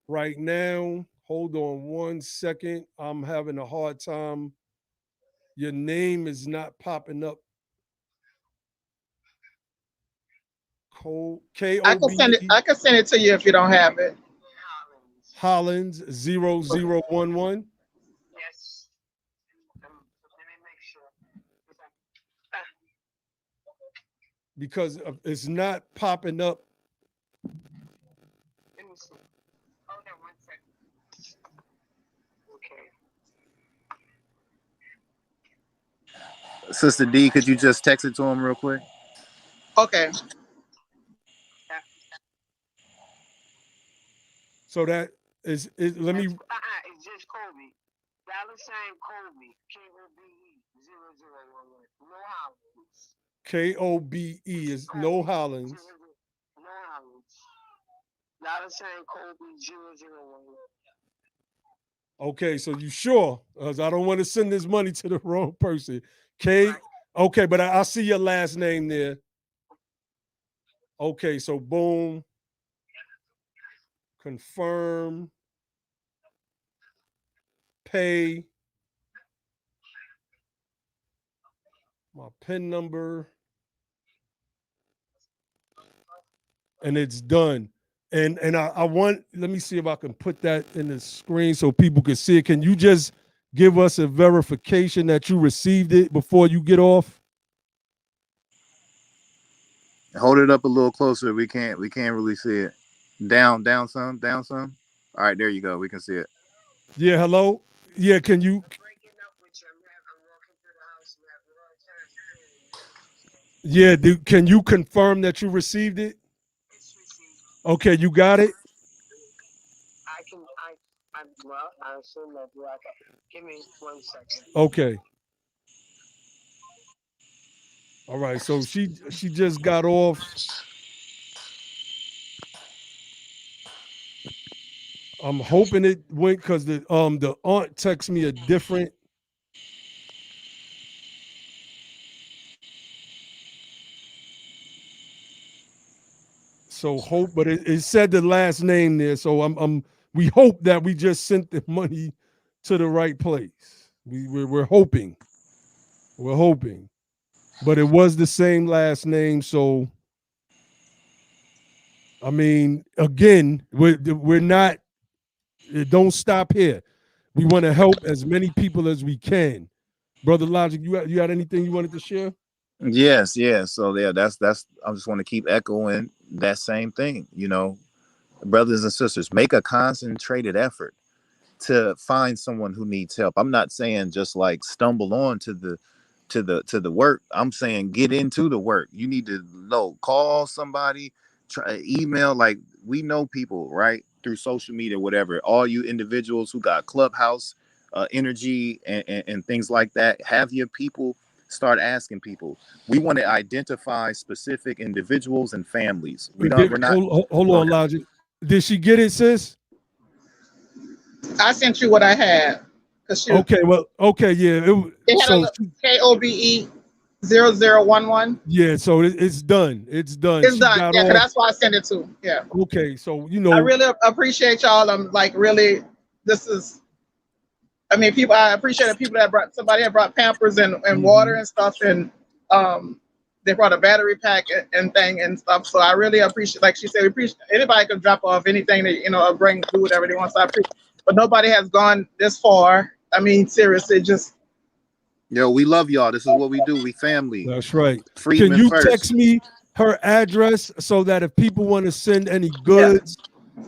right now. Hold on 1 second. I'm having a hard time. Your name is not popping up. I can send it. I can send it to you if you don't have it. Hollins 0011. Yes. Let me make sure. Because it's not popping up. Let me see. Hold on 1 second. Okay. Sister D, could you just text it to him real quick? Okay. So that is let me. It's just Kobe. $sign Kobe. KOBE 0011. No Hollins. KOBE is no Hollins. No Hollins. $sign Kobe 0011. Okay, so you sure? Because I don't want to send this money to the wrong person. Right. Okay, but I see your last name there. Okay, so boom. Confirm. Pay. My PIN number. And it's done. And I want, let me see if I can put that in the screen so people can see it. Can you just give us a verification that you received it before you get off? Hold it up a little closer. We can't really see it. Down some. All right, there you go. We can see it. Yeah, hello? Yeah, can you? Yeah, can you confirm that you received it? It's received. Okay, you got it? Well, I assume that you are. Give me 1 second. Okay. All right. So she just got off. I'm hoping it went because the aunt texted me a different. So hope, but it said the last name there. So we hope that we just sent the money to the right place. We're hoping. We're hoping. But it was the same last name. So I mean, again, we're not, don't stop here. We want to help as many people as we can. Brother Logic, you had anything you wanted to share? Yes, yes. So yeah, that's. I just want to keep echoing that same thing. Brothers and sisters, make a concentrated effort to find someone who needs help. I'm not saying just like stumble on to the work. I'm saying get into the work. You need to call somebody, try email. Like, we know people, right, through social media, whatever. All you individuals who got Clubhouse energy and things like that, have your people start asking people. We want to identify specific individuals and families. We're not. Hold Go on, ahead. Logic. Did she get it, sis? I sent you what I had because Okay, well, okay, yeah. it had a So little KOBE 0011. yeah, so it's done. It's done. It's She done. got Yeah, 'cause off. that's why I sent it to. Yeah. Okay, so I really appreciate y'all. I'm like, really, this is, I mean, people, I appreciate the people that somebody had brought Pampers and water and stuff. And they brought a battery pack and thing and stuff. So I really appreciate, like she said, we appreciate anybody can drop off anything that, or do whatever they want. So I appreciate, but nobody has gone this far. I mean, seriously, just. Yo, we love y'all. This is what we do. We family. that's right. Can Freedmen you first. text me her address so that if people want to send any Yeah. goods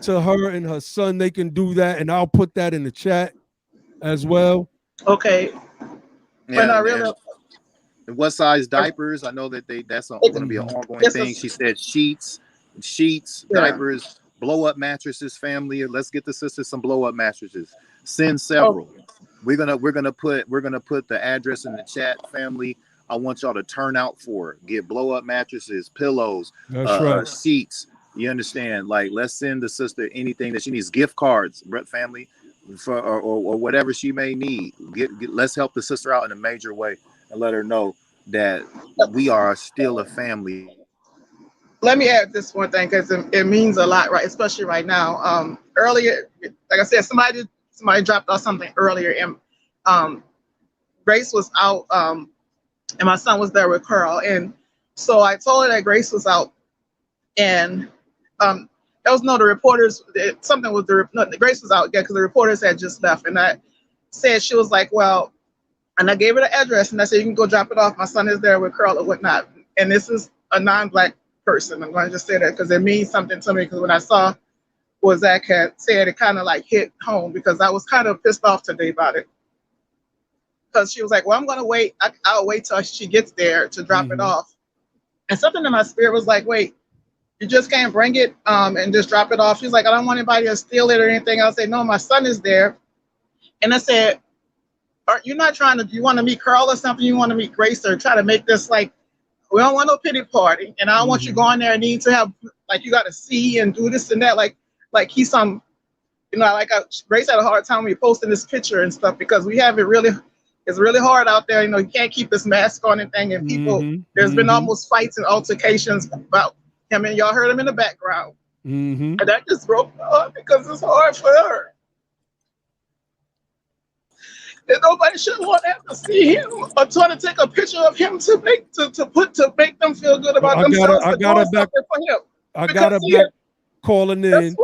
to her and her son, they can do that, and I'll put that in the chat as well. Okay. But Yeah, I and really. what size diapers? I know that that's going to be an ongoing This thing. is, She said sheets, yeah. diapers, blow up mattresses. Family, let's get the sisters some blow up mattresses. Send Oh, several. We're gonna put the address in the chat. Family, I want y'all to turn out for it. Get blow up mattresses, pillows, That's right. sheets. You understand? Like, let's send the sister anything that she needs. Gift cards, family, for or whatever she may need. Let's help the sister out in a major way and let her know that we are still a family. let me add this one thing because it means a lot, right? Especially right now. Earlier, like I said, somebody dropped off something earlier, and um, Grace was out, and my son was there with Carl, and so I told her that Grace was out, and there was the reporters. Something was Grace was out, yeah, because the reporters had just left, and I said she was like, well, and I gave her the address, and I said you can go drop it off. My son is there with Carl or whatnot, and this is a non-black person. I'm going to just say that because it means something to me. Because when I saw what Zach had said, it kind of like hit home because I was kind of pissed off today about it. Because she was like, well, I'm going to wait. I'll wait till she gets there to drop it off. And something in my spirit was like, wait, you just can't bring it and just drop it off. She's like, I don't want anybody to steal it or anything. I'll say, no, my son is there. And I said, you're not trying to, you want to meet Carl or something? You want to meet Grace or try to make this like, we don't want no pity party. And I don't want you going there and need to have, like, you got to see and do this and that. Like he's some, Grace had a hard time when we posting this picture and stuff because we have it's really hard out there. You can't keep this mask on and thing. And people, there's been almost fights and altercations about him. And y'all heard him in the background. And that just broke my heart because it's hard for her. And nobody should want to have to see him or try to take a picture of him to make them feel good about themselves. I got her back for him. I got her back calling in.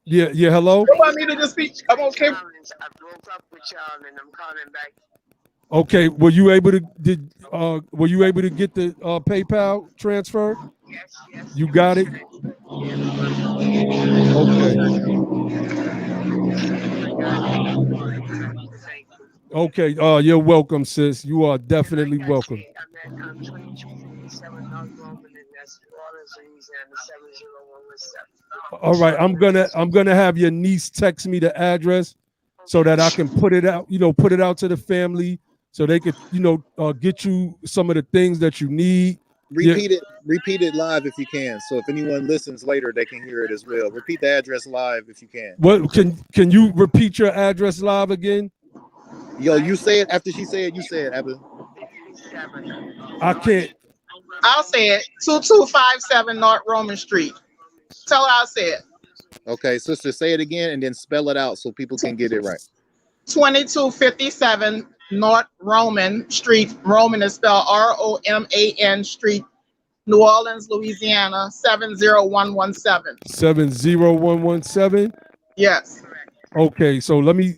Yeah, hello? You want me to just speak? I'm okay. I broke up with y'all and I'm calling back. Okay, were you able to get the PayPal transfer? Yes. You got it? Okay. Okay. You're welcome, sis. You are definitely welcome. I'm at 22 57 North Roman, and that's New Orleans, Louisiana, 70117. All right, I'm gonna have your niece text me the address so that I can put it out, put it out to the family so they could, get you some of the things that you need. Repeat it live if you can. So if anyone listens later, they can hear it as well. Repeat the address live if you can. What can you repeat your address live again? Yo, you say it after she said. You say it, Abba. I can't. I'll say it. 2257 North Roman Street. Tell her I'll say it. Okay, sister, say it again and then spell it out so people can get it right. 2257 North Roman Street. Roman is spelled ROMAN Street, New Orleans, Louisiana, 70117. 70117. Yes. Okay, so let me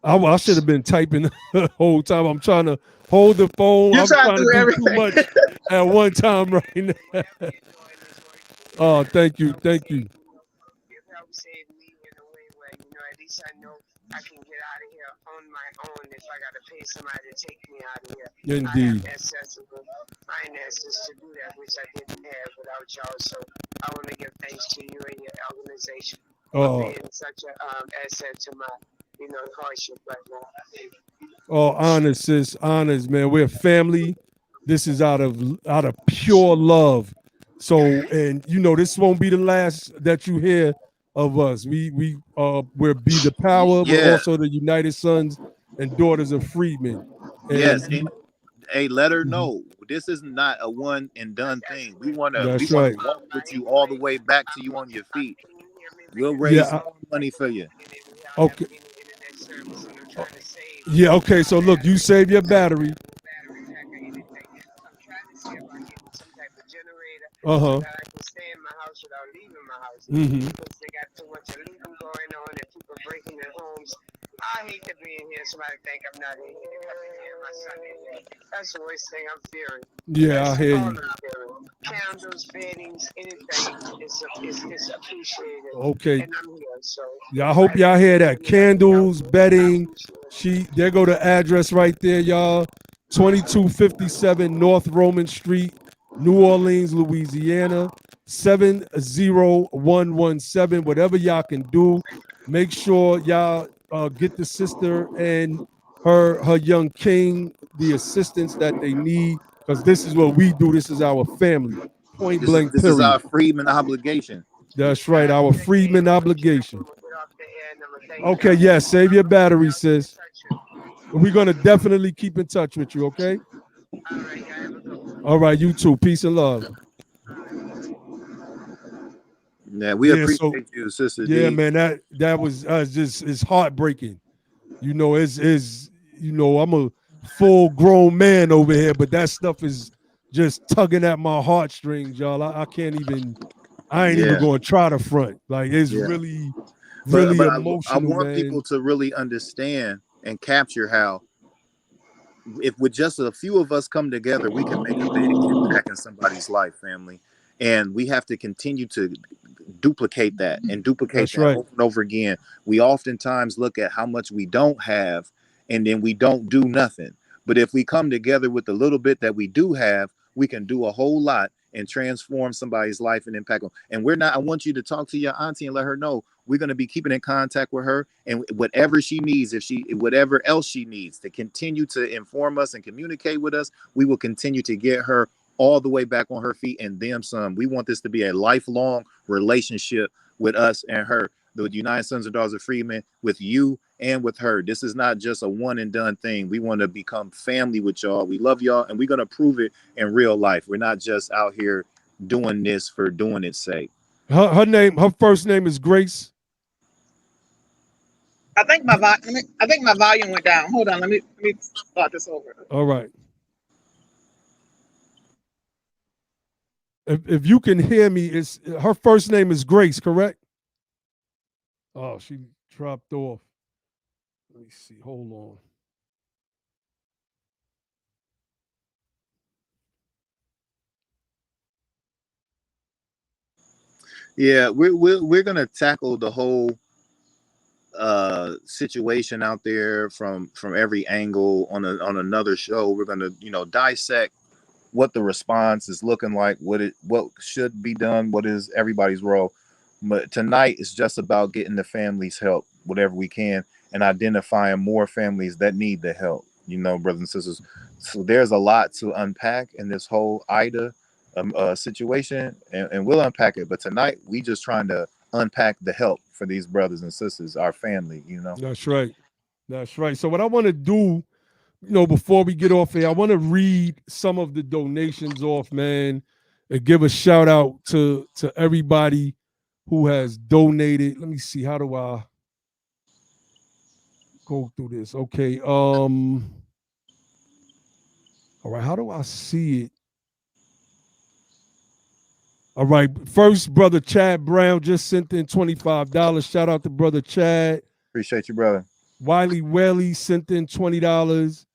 I should have been typing the whole time. I'm trying to hold the phone. You're I'm trying to do too everything. much at one time right now. Oh, thank you. Your help saved me in a way where, at least I know I can get out of here on my own if I got to pay somebody to take me out of here. Indeed. I have accessible finances to do that, which I didn't have without y'all. So I want to give thanks to you and your organization for being such an asset to my, hardship right now. Oh, honest, sis. Honest, man. We're family. This is out of pure love. So, and this won't be the last that you hear of us. We're Be the Power, but also the United Sons and Daughters of Freedmen. And yes. Hey, let her know this is not a one and done thing. We want to walk with you all the way back to you on your feet. We'll raise money for you. Okay. Yeah, okay. So look, you save your battery. So that I can stay in my house without leaving my house. Because they got too much illegal going on and people breaking their homes. I hate to be in here. Somebody think I'm not in here. They come in here, my son in here. That's the worst thing I'm fearing. Yeah, I hear you. Candles, beddings, anything is appreciated. Okay. And I'm here, so. Yeah, I hope y'all hear that. Candles, bedding. There go the address right there, y'all. 2257 North Roman Street, New Orleans, Louisiana, 70117. Whatever y'all can do, make sure y'all get the sister and her young king the assistance that they need, because this is what we do. This is our family. Point blank. This is our Freedman obligation. That's right, our Freedman obligation. Okay, yeah, save your battery, sis. We're gonna definitely keep in touch with you, okay? All right, you too. Peace and love. Yeah, we appreciate you, Sister D. Yeah, man, that was just it's heartbreaking. I'm a full grown man over here, but that stuff is just tugging at my heartstrings, y'all. I can't even. I ain't even going to try to front. Like it's really emotional. I want man. people to really understand and capture how, if with just a few of us come together, we can make a big impact in somebody's life, family. And we have to continue to duplicate that and duplicate that over and over again. We oftentimes look at how much we don't have, and then we don't do nothing. But if we come together with the little bit that we do have, we can do a whole lot and transform somebody's life and impact them. And I want you to talk to your auntie and let her know we're going to be keeping in contact with her, and whatever she needs, whatever else she needs to continue to inform us and communicate with us, we will continue to get her all the way back on her feet and then some. We want this to be a lifelong relationship with us and her, the United Sons and Daughters of Freedmen, with you and with her. This is not just a one and done thing. We want to become family with y'all. We love y'all, and we're going to prove it in real life. We're not just out here doing this for doing its sake. Her first name is Grace. I think my volume went down. Hold on, let me start this over. All right. If you can hear me, her first name is Grace, correct? Oh, she dropped off. Let me see. Hold on. Yeah, we're gonna tackle the whole situation out there from every angle on another show. We're gonna dissect what the response is looking like, what should be done, what is everybody's role. But tonight is just about getting the families help, whatever we can, and identifying more families that need the help. You know, brothers and sisters. So there's a lot to unpack in this whole Ida situation, and we'll unpack it. But tonight we just trying to unpack the help for these brothers and sisters, our family. You know. That's right. That's right. So what I want to do, before we get off here, I want to read some of the donations off, man, and give a shout out to everybody who has donated. Let me see. How do I go through this? Okay. All right. How do I see it? All right. First, brother Chad Brown just sent in $25. Shout out to brother Chad. Appreciate you, brother. Wiley Whaley sent in $20.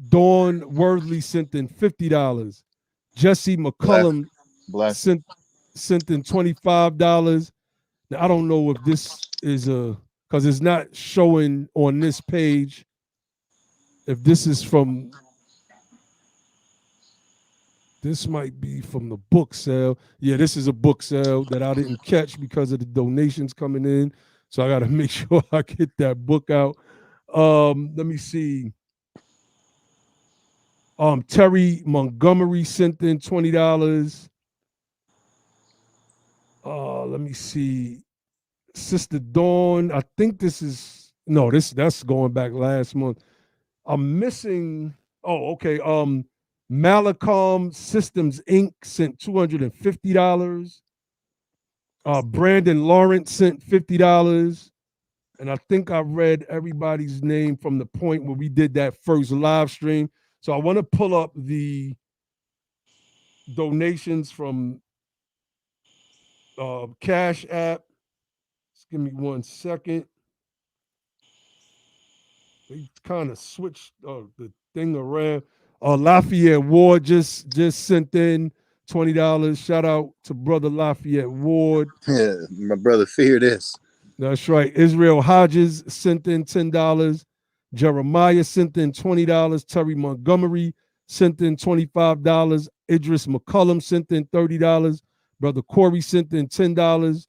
Dawn Worthley sent in $50. Jesse McCullum Bless. sent in $25. Now, I don't know if this is because it's not showing on this page if this is from, this might be from the book sale. Yeah, this is a book sale that I didn't catch because of the donations coming in. So I got to make sure I get that book out. Let me see. Terry Montgomery sent in $20. Let me see. Sister Dawn, I think this is that's going back last month. I'm missing. Oh, okay. Malacom Systems Inc. sent $250. Brandon Lawrence sent $50. And I think I read everybody's name from the point where we did that first live stream. So I want to pull up the donations from Cash App. Just give me 1 second. They kind of switched the thing around. Lafayette Ward just sent in $20. Shout out to brother Lafayette Ward. Yeah, my brother, fear this. That's right. Israel Hodges sent in $10. Jeremiah sent in $20. Terry Montgomery sent in $25. Idris McCullum sent in $30. Brother Corey sent in $10.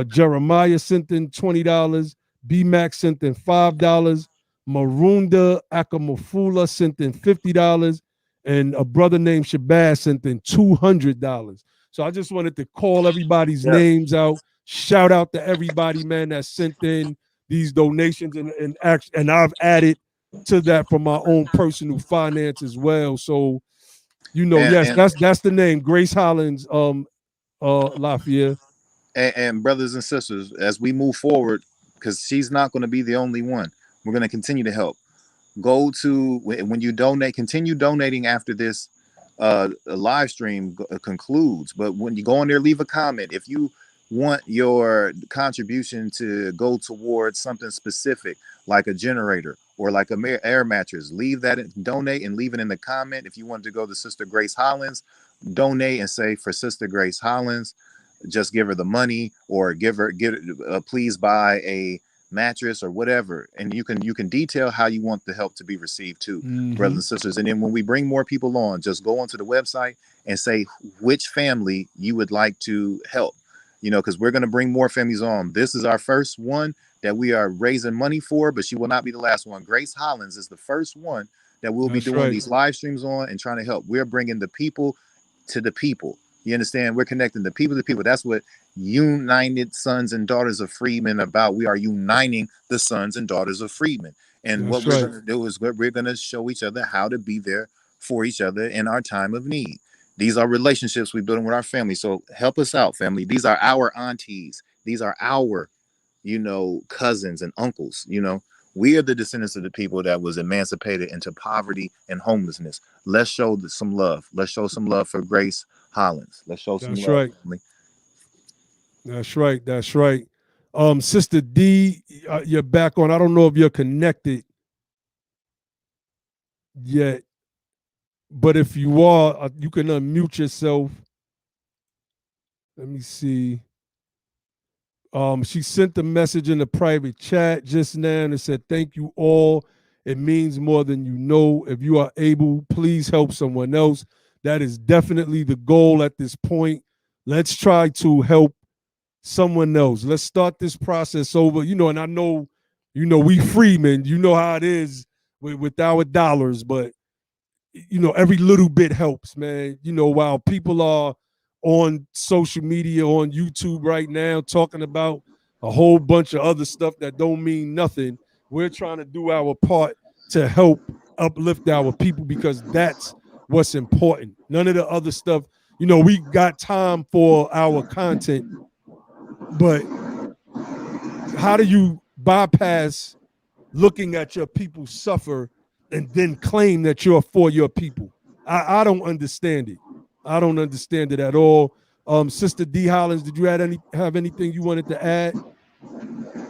Jeremiah sent in $20. B-Max sent in $5. Marunda Akamafula sent in $50. And a brother named Shabazz sent in $200. So I just wanted to call everybody's names out. Shout out to everybody, man, that sent in these donations, and I've added to that from my own personal finance as well. So, that's the name, Grace Hollins, Lafayette. And brothers and sisters, as we move forward, because she's not going to be the only one, we're going to continue to help. Go to, when you donate, continue donating after this live stream concludes. But when you go on there, leave a comment. If you want your contribution to go towards something specific, like a generator or like a air mattress, leave that, donate, and leave it in the comment. If you want to go to Sister Grace Hollins, donate and say, for Sister Grace Hollins, just give her the money, or please buy a mattress or whatever. And you can detail how you want the help to be received too, brothers and sisters. And then when we bring more people on, just go onto the website and say which family you would like to help, because we're going to bring more families on. This is our first one that we are raising money for, but she will not be the last one. Grace Hollins is the first one that we'll be doing these live streams on and trying to help. We're bringing the people to the people. You understand? We're connecting the people to people. That's what United Sons and Daughters of Freedmen about. We are uniting the sons and daughters of Freedmen. And what we're going to do is we're going to show each other how to be there for each other in our time of need. These are relationships we're building with our family. So help us out, family. These are our aunties. These are our, cousins and uncles. We are the descendants of the people that was emancipated into poverty and homelessness. Let's show some love. Let's show some love for Grace Hollins. Let's show some love. Family. That's right. That's right. Sister D, you're back on. I don't know if you're connected yet, but if you are, you can unmute yourself. Let me see. She sent a message in the private chat just now and said, "Thank you all. It means more than you know. If you are able, please help someone else. That is definitely the goal at this point. Let's try to help someone else. Let's start this process over. And I know, we Freedmen, you know how it is with our dollars, but every little bit helps, man. While people are on social media, on YouTube right now, talking about a whole bunch of other stuff that don't mean nothing, we're trying to do our part to help uplift our people, because that's what's important. None of the other stuff, we got time for our content, but how do you bypass looking at your people suffer and then claim that you're for your people? I don't understand it. I don't understand it at all. Sister D. Hollins, did you have anything you wanted to add?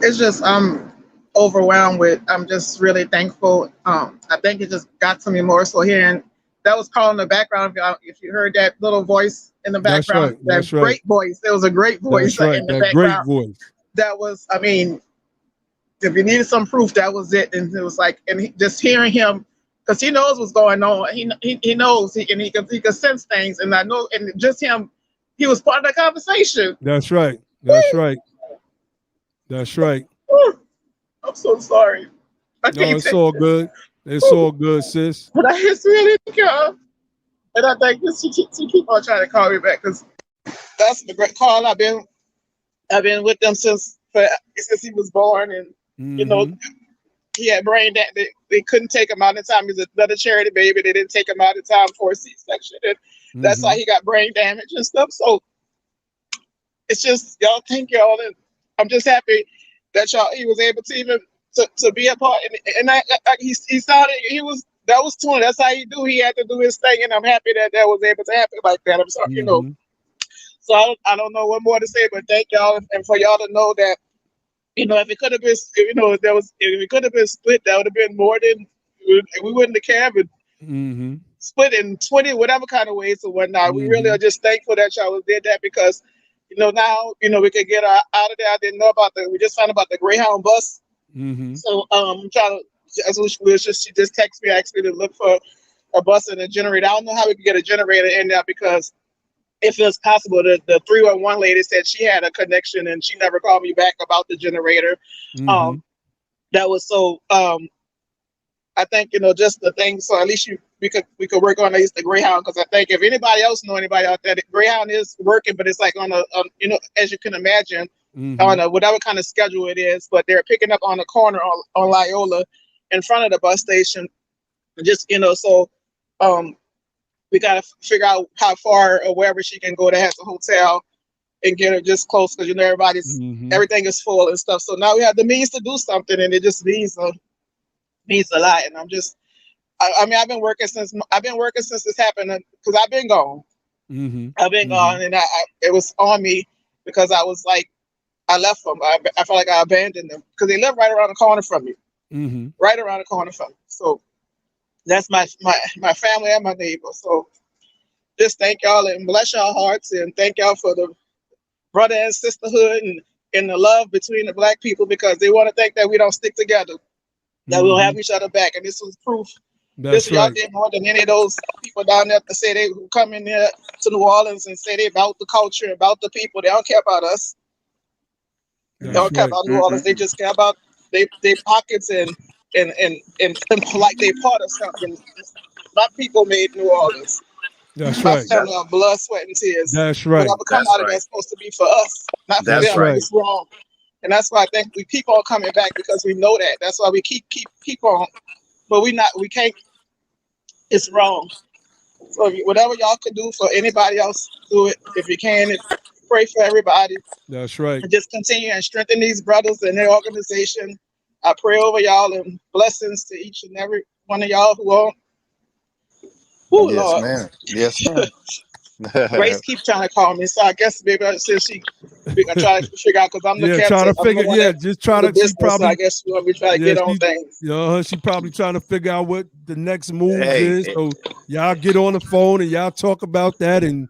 It's just I'm overwhelmed with. I'm just really thankful. I think it just got to me more so hearing that was calling the background. If you heard that little voice in the background, That's that great voice. It was a great voice in the background. Great voice. That was, I mean, if you needed some proof, that was it. And it was like, and just hearing him, because he knows what's going on. He knows he can sense things, and I know, and just him, he was part of the conversation. That's right. That's right. That's right. I'm so sorry. No, it's all good. It's all good, sis. But I just really care. And I think this she keep on trying to call me back, because that's the great call. I've been with them since he was born, and he had brain that they couldn't take him out in time. He's another charity baby. They didn't take him out in time for a C-section, and that's why he got brain damage and stuff. So it's just, y'all, thank y'all, and I'm just happy that he was able to even to be a part. And he started. That was 20. That's how he do. He had to do his thing, and I'm happy that was able to happen like that. I'm sorry, So I don't know what more to say, but thank y'all, and for y'all to know that, if it could have been, if it could have been split, that would have been more than we wouldn't have cared. But split in 20 whatever kind of ways or whatnot. We really are just thankful that y'all did that, because now we can get out of there. I didn't know about we just found about the Greyhound bus. So she just texted me, asked me to look for a bus and a generator. I don't know how we can get a generator in there, because if it's possible, the 311 lady said she had a connection and she never called me back about the generator. That was so. I think just the thing. So at least we could work on at least the Greyhound, because I think if anybody else know anybody out there, the Greyhound is working, but it's like on a as you can imagine, on a whatever kind of schedule it is. But they're picking up on the corner on Loyola, in front of the bus station. Just so we gotta figure out how far or wherever she can go that has a hotel, and get her just close, because everything is full and stuff. So now we have the means to do something, and it just means a lot. And I'm just, I mean, I've been working since this happened, because I've been gone. I've been gone, and it was on me, because I was like, I left them. I felt like I abandoned them, because they live right around the corner from me. Right around the corner from me. So that's my family and my neighbor. So just thank y'all, and bless y'all hearts, and thank y'all for the brother and sisterhood and the love between the Black people, because they want to think that we don't stick together, that we don't have each other back. And this was proof. Y'all did more than any of those people down there to say who come in there to New Orleans and say they about the culture, about the people. They don't care about us. They don't care about New Orleans. They just care about their pockets and like they part of something. My people made New Orleans. That's my right. family of blood, sweat, and tears. That's right. Whatever come out of that's supposed to be for us, not for them. Right. It's wrong. And that's why I think we keep on coming back, because we know that. That's why we keep on. But we can't. It's wrong. So whatever y'all could do for anybody else, do it if you can. Pray for everybody. That's right. And just continue and strengthen these brothers and their organization. I pray over y'all, and blessings to each and every one of y'all who are. Oh, yes, Lord. ma'am. Yes, ma'am. Grace keep trying to call me, so I guess maybe I said we gonna try to figure out, because I'm the captain. Try to figure. Just try to. She probably. So I guess we want to try to get on things. She probably trying to figure out what the next move is. So y'all get on the phone and y'all talk about that and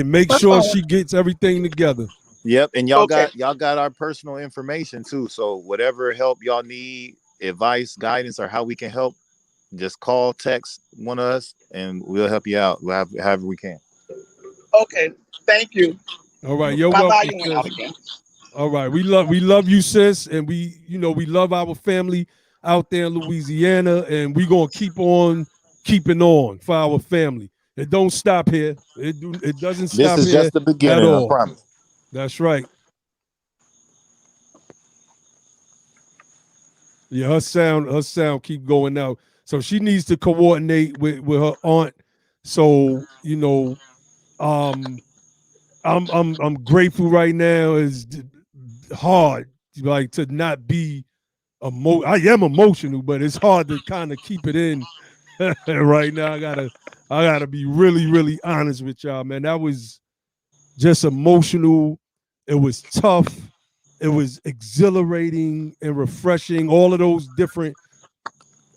make sure she gets everything together. Yep, and y'all got our personal information too. So whatever help y'all need, advice, guidance, or how we can help, Just call, text one of us, and we'll help you out however we can. Okay, thank you. All right, you're My welcome, volume went out sis. again. All right, we love you, sis, and we love our family out there in Louisiana, and we gonna keep on keeping on for our family. It don't stop here. It doesn't This stop is here just the at beginning, I all. promise. That's right. Yeah, her sound keep going out. So she needs to coordinate with her aunt. So, um I'm grateful right now. It's hard like to not be I am emotional, but it's hard to kind of keep it in right now. I gotta be really, really honest with y'all, man. That was just emotional. It was tough. It was exhilarating and refreshing. All of those different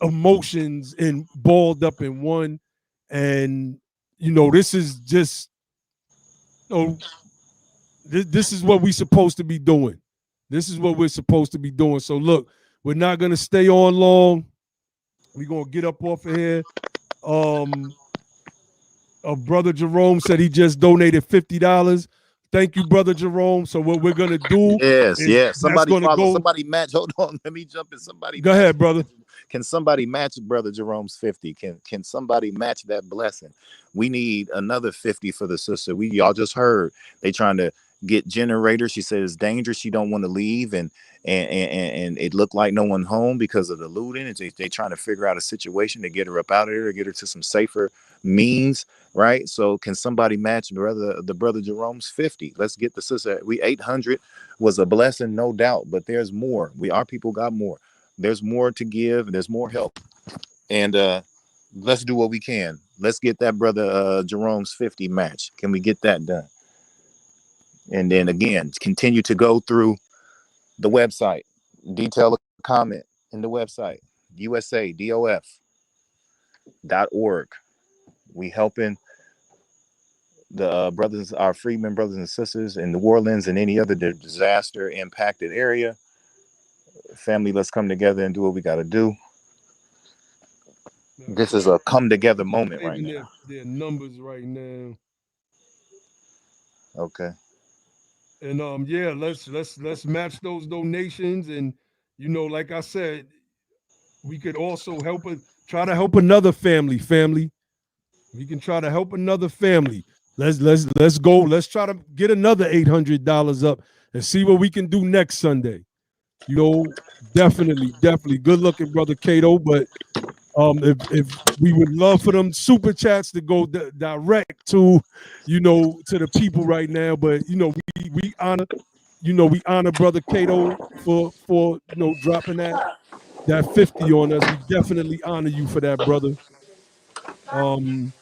emotions and balled up in one. And this is just this is what we're supposed to be doing. This is what we're supposed to be doing. So look, we're not gonna stay on long. We're gonna get up off of here. Um, Brother Jerome said he just donated $50. Thank you, Brother Jerome. So what we're gonna do Yes, is yes. that's Somebody gonna follow. go. Somebody match. Hold on. Let me jump in. Somebody Go match. ahead, brother. Can somebody match Brother Jerome's 50? Can somebody match that blessing? We need another 50 for the sister. Y'all just heard they trying to get generators. She said it's dangerous. She don't want to leave, and it looked like no one home because of the looting. And they trying to figure out a situation to get her up out of there, get her to some safer means, right? So can somebody match brother Jerome's 50? Let's get the sister. We 800 was a blessing, no doubt, but there's more. Our people got more. There's more to give, and there's more help. And let's do what we can. Let's get that brother Jerome's 50 match. Can we get that done? And then again, continue to go through the website, detail a comment in the website, usadof.org. We helping the brothers, our Freedmen brothers and sisters in New Orleans and any other disaster impacted area. Family, let's come together and do what we got to do. This is a come together moment right now. Their numbers right now. Okay. And yeah, let's match those donations. And like I said, we could also try to help another family. We can try to help another family. Let's go. Let's try to get another $800 up and see what we can do next Sunday. Definitely. Good looking, brother Cato. But if we would love for them super chats to go direct to, to the people right now. But we honor brother Cato for dropping that 50 on us. We definitely honor you for that, brother. Um,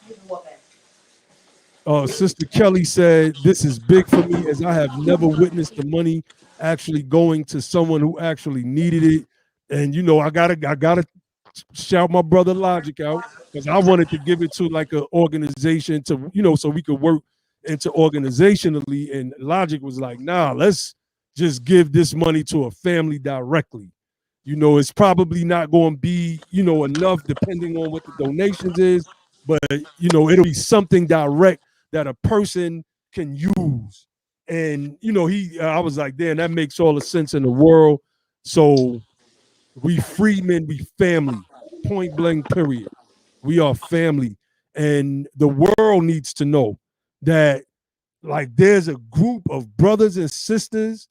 Sister Kelly said, "This is big for me as I have never witnessed the money actually going to someone who actually needed it." And I gotta shout my brother Logic out because I wanted to give it to like an organization to so we could work into organizationally. And Logic was like, "Nah, let's just give this money to a family directly." It's probably not going to be enough depending on what the donations is, but it'll be something direct that a person can use. And I was like, damn, that makes all the sense in the world. So we Freedmen, we family, point blank, period. We are family. And the world needs to know that like there's a group of brothers and sisters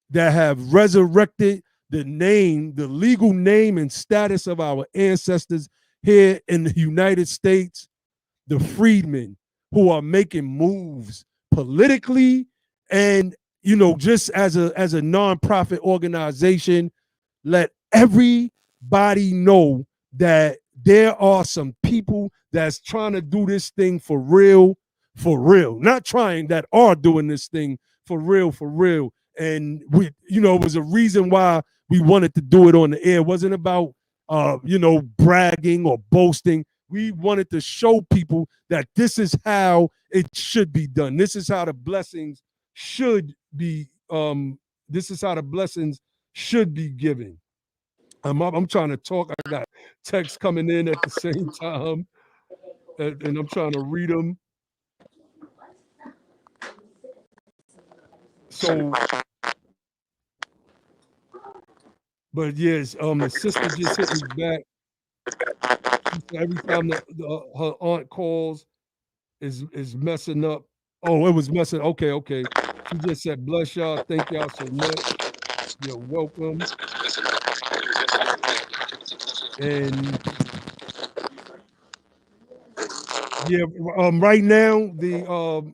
that have resurrected the legal name and status of our ancestors here in the United States, the Freedmen, who are making moves politically and just as a nonprofit organization. Let everybody know that there are some people that's trying to do this thing for real, not trying, that are doing this thing for real. And it was a reason why we wanted to do it on the air. It wasn't about bragging or boasting. We wanted to show people that this is how it should be done. This is how the blessings should be. This is how the blessings should be given. I'm trying to talk. I got texts coming in at the same time, and I'm trying to read them. So, but yes, the sister just hit me back. She said every time her aunt calls is messing up. Oh, it was messing. Okay. She just said, "Bless y'all. Thank y'all so much. You're welcome." And yeah, right now the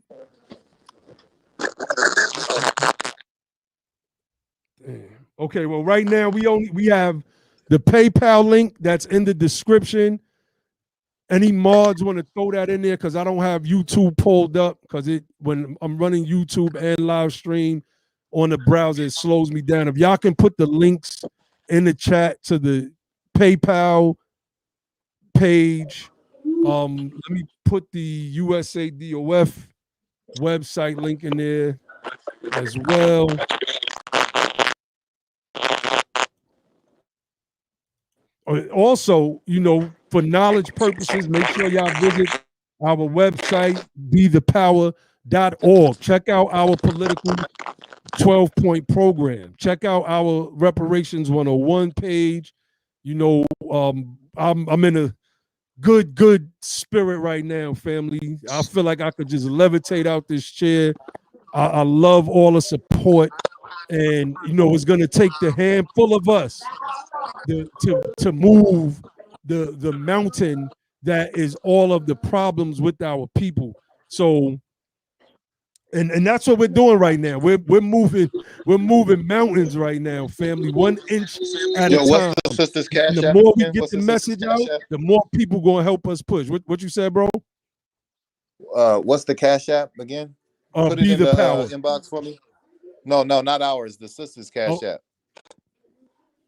okay, well, right now we have the PayPal link that's in the description. Any mods want to throw that in there because I don't have YouTube pulled up because when I'm running YouTube and live stream on the browser, it slows me down. If y'all can put the links in the chat to the PayPal page, let me put the USADOF website link in there as well. Also, for knowledge purposes, make sure y'all visit our website, BETHEPOWER.org. Check out our political 12-point program. Check out our Reparations 101 page. I'm in a good spirit right now, family. I feel like I could just levitate out this chair. I love all the support. And, it's going to take the handful of us to move the mountain that is all of the problems with our people. So, and that's what we're doing right now. We're moving mountains right now, family, 1 inch at a time. What's the sister's And cash the app more we again? get What's the the sister's message cash out, app? the more people gonna help us push. What you said, bro? What's the cash app again? Put it Be in the the power. inbox for me. No, not ours. The sister's cash app.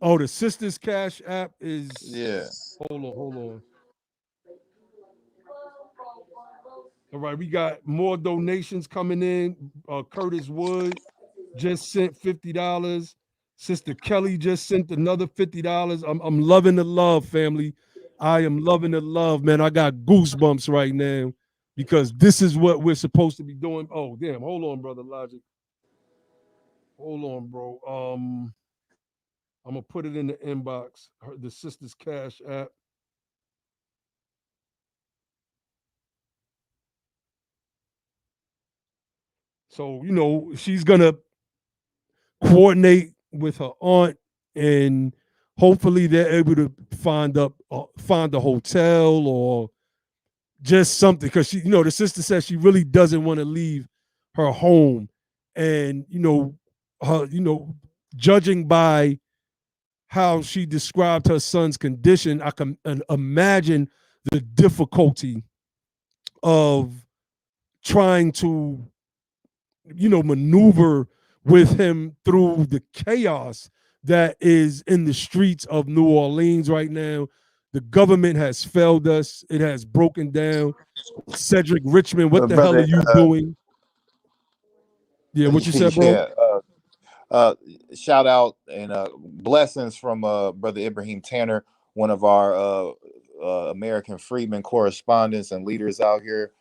Oh, the Sisters Cash app is. Yeah. Hold on. All right, we got more donations coming in. Curtis Wood just sent $50. Sister Kelly just sent another $50. I'm loving the love, family. I am loving the love, man. I got goosebumps right now because this is what we're supposed to be doing. Oh, damn. Hold on, brother Logic. Hold on, bro. I'm gonna put it in the inbox. The Sisters Cash app. So, she's gonna coordinate with her aunt, and hopefully they're able to find a hotel or just something, because she, the sister says she really doesn't want to leave her home. And her, judging by how she described her son's condition, I can imagine the difficulty of trying to maneuver with him through the chaos that is in the streets of New Orleans right now. The government has failed us. It has broken down. Cedric Richmond, what the hell are you doing? Yeah, what you said, bro? Yeah. Shout out and blessings from Brother Ibrahim Tanner, one of our American Freedmen correspondents and leaders out here.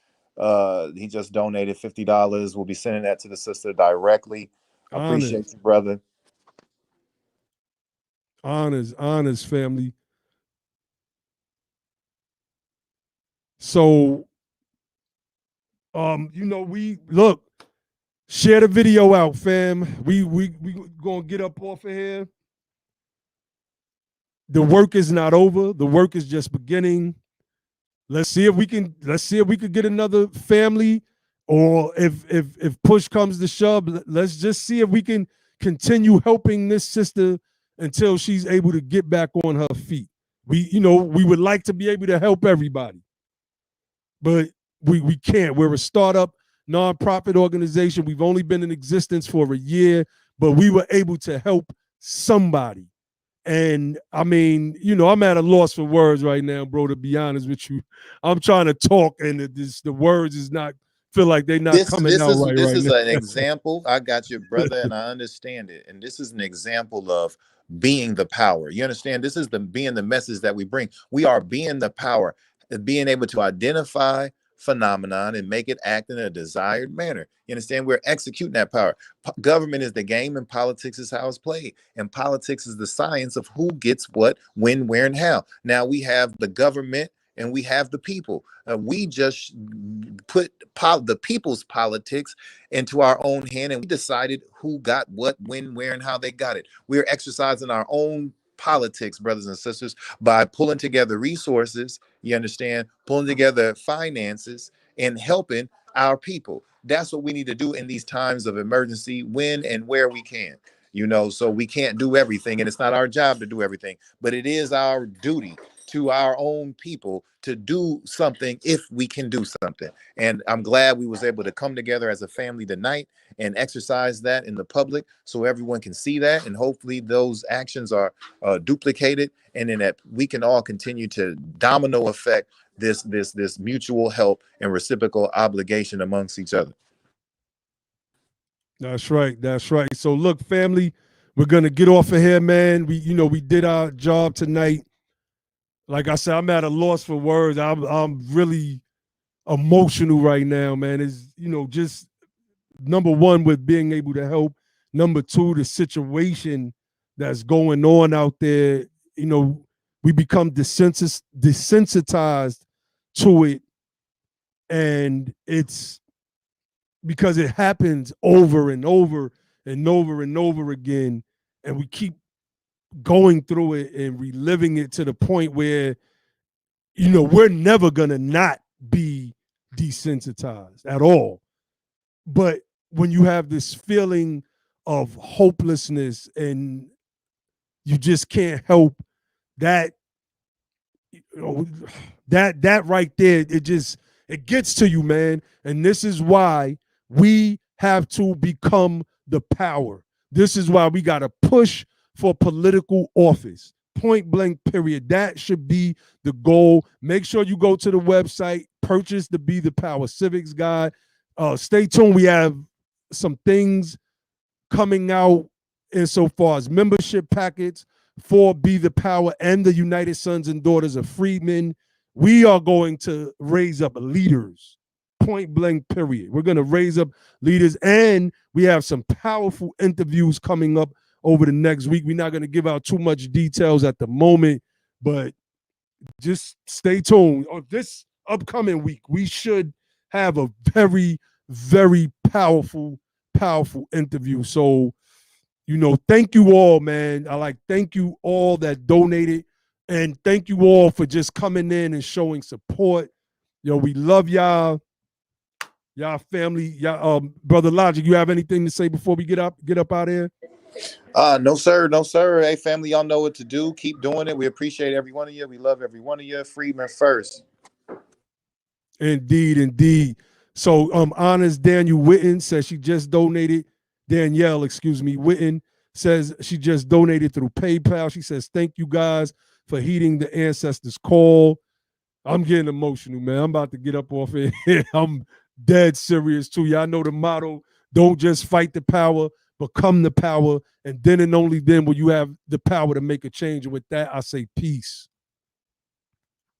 He just donated $50. We'll be sending that to the sister directly. I appreciate you, brother. Honors, family. So, we look, share the video out, fam. We gonna get up off of here. The work is not over. The work is just beginning. Let's see if we could get another family, or if push comes to shove, let's just see if we can continue helping this sister until she's able to get back on her feet. We would like to be able to help everybody, but we can't. We're a startup nonprofit organization. We've only been in existence for a year, but we were able to help somebody. And I mean, I'm at a loss for words right now, bro, to be honest with you. I'm trying to talk and the words is not, feel like they're not coming out right now. This is an example. I got you, brother, and I understand it. And this is an example of being the power. You understand? This is being the message that we bring. We are being the power, being able to identify phenomenon and make it act in a desired manner. You understand? We're executing that power. Government is the game, and politics is how it's played. And politics is the science of who gets what, when, where, and how. Now we have the government and we have the people. We just put the people's politics into our own hand, and we decided who got what, when, where, and how they got it. We're exercising our own politics, brothers and sisters, by pulling together resources, you understand, pulling together finances and helping our people. That's what we need to do in these times of emergency, when and where we can. You know, so we can't do everything, and it's not our job to do everything, but it is our duty to our own people to do something if we can do something. And I'm glad we was able to come together as a family tonight and exercise that in the public so everyone can see that, and hopefully those actions are duplicated, and then that we can all continue to domino effect this mutual help and reciprocal obligation amongst each other. That's right. That's right. So look, family, we're gonna get off of here, man. We did our job tonight. Like I said, I'm at a loss for words. I'm really emotional right now, man. It's just number one with being able to help. Number two, the situation that's going on out there. We become desensitized to it, and it's because it happens over and over and over and over again, and we keep going through it and reliving it to the point where we're never gonna not be desensitized at all. But when you have this feeling of hopelessness and you just can't help that, that right there, it gets to you, man. And this is why we have to become the power. This is why we got to push for political office. Point blank, period. That should be the goal. Make sure you go to the website, purchase the Be the Power Civics Guide. Stay tuned. We have some things coming out insofar as membership packets for Be the Power and the United Sons and Daughters of Freedmen. We are going to raise up leaders. Point blank, period. We're going to raise up leaders, and we have some powerful interviews coming up over the next week. We're not going to give out too much details at the moment, but just stay tuned. On this upcoming week, we should have a very, very powerful interview. So, thank you all, man. Thank you all that donated, and thank you all for just coming in and showing support. We love y'all. Y'all family, y'all, Brother Logic, you have anything to say before we get up out of here? No, sir. No, sir. Hey, family, y'all know what to do. Keep doing it. We appreciate every one of you. We love every one of you. Freedmen first. Indeed. So, Honors Danielle Witten says she just donated. Danielle, Witten says she just donated through PayPal. She says, thank you guys for heeding the ancestors' call. I'm getting emotional, man. I'm about to get up off it. I'm dead serious too. Y'all know the motto: don't just fight the power, become the power, and then and only then will you have the power to make a change. And with that, I say peace.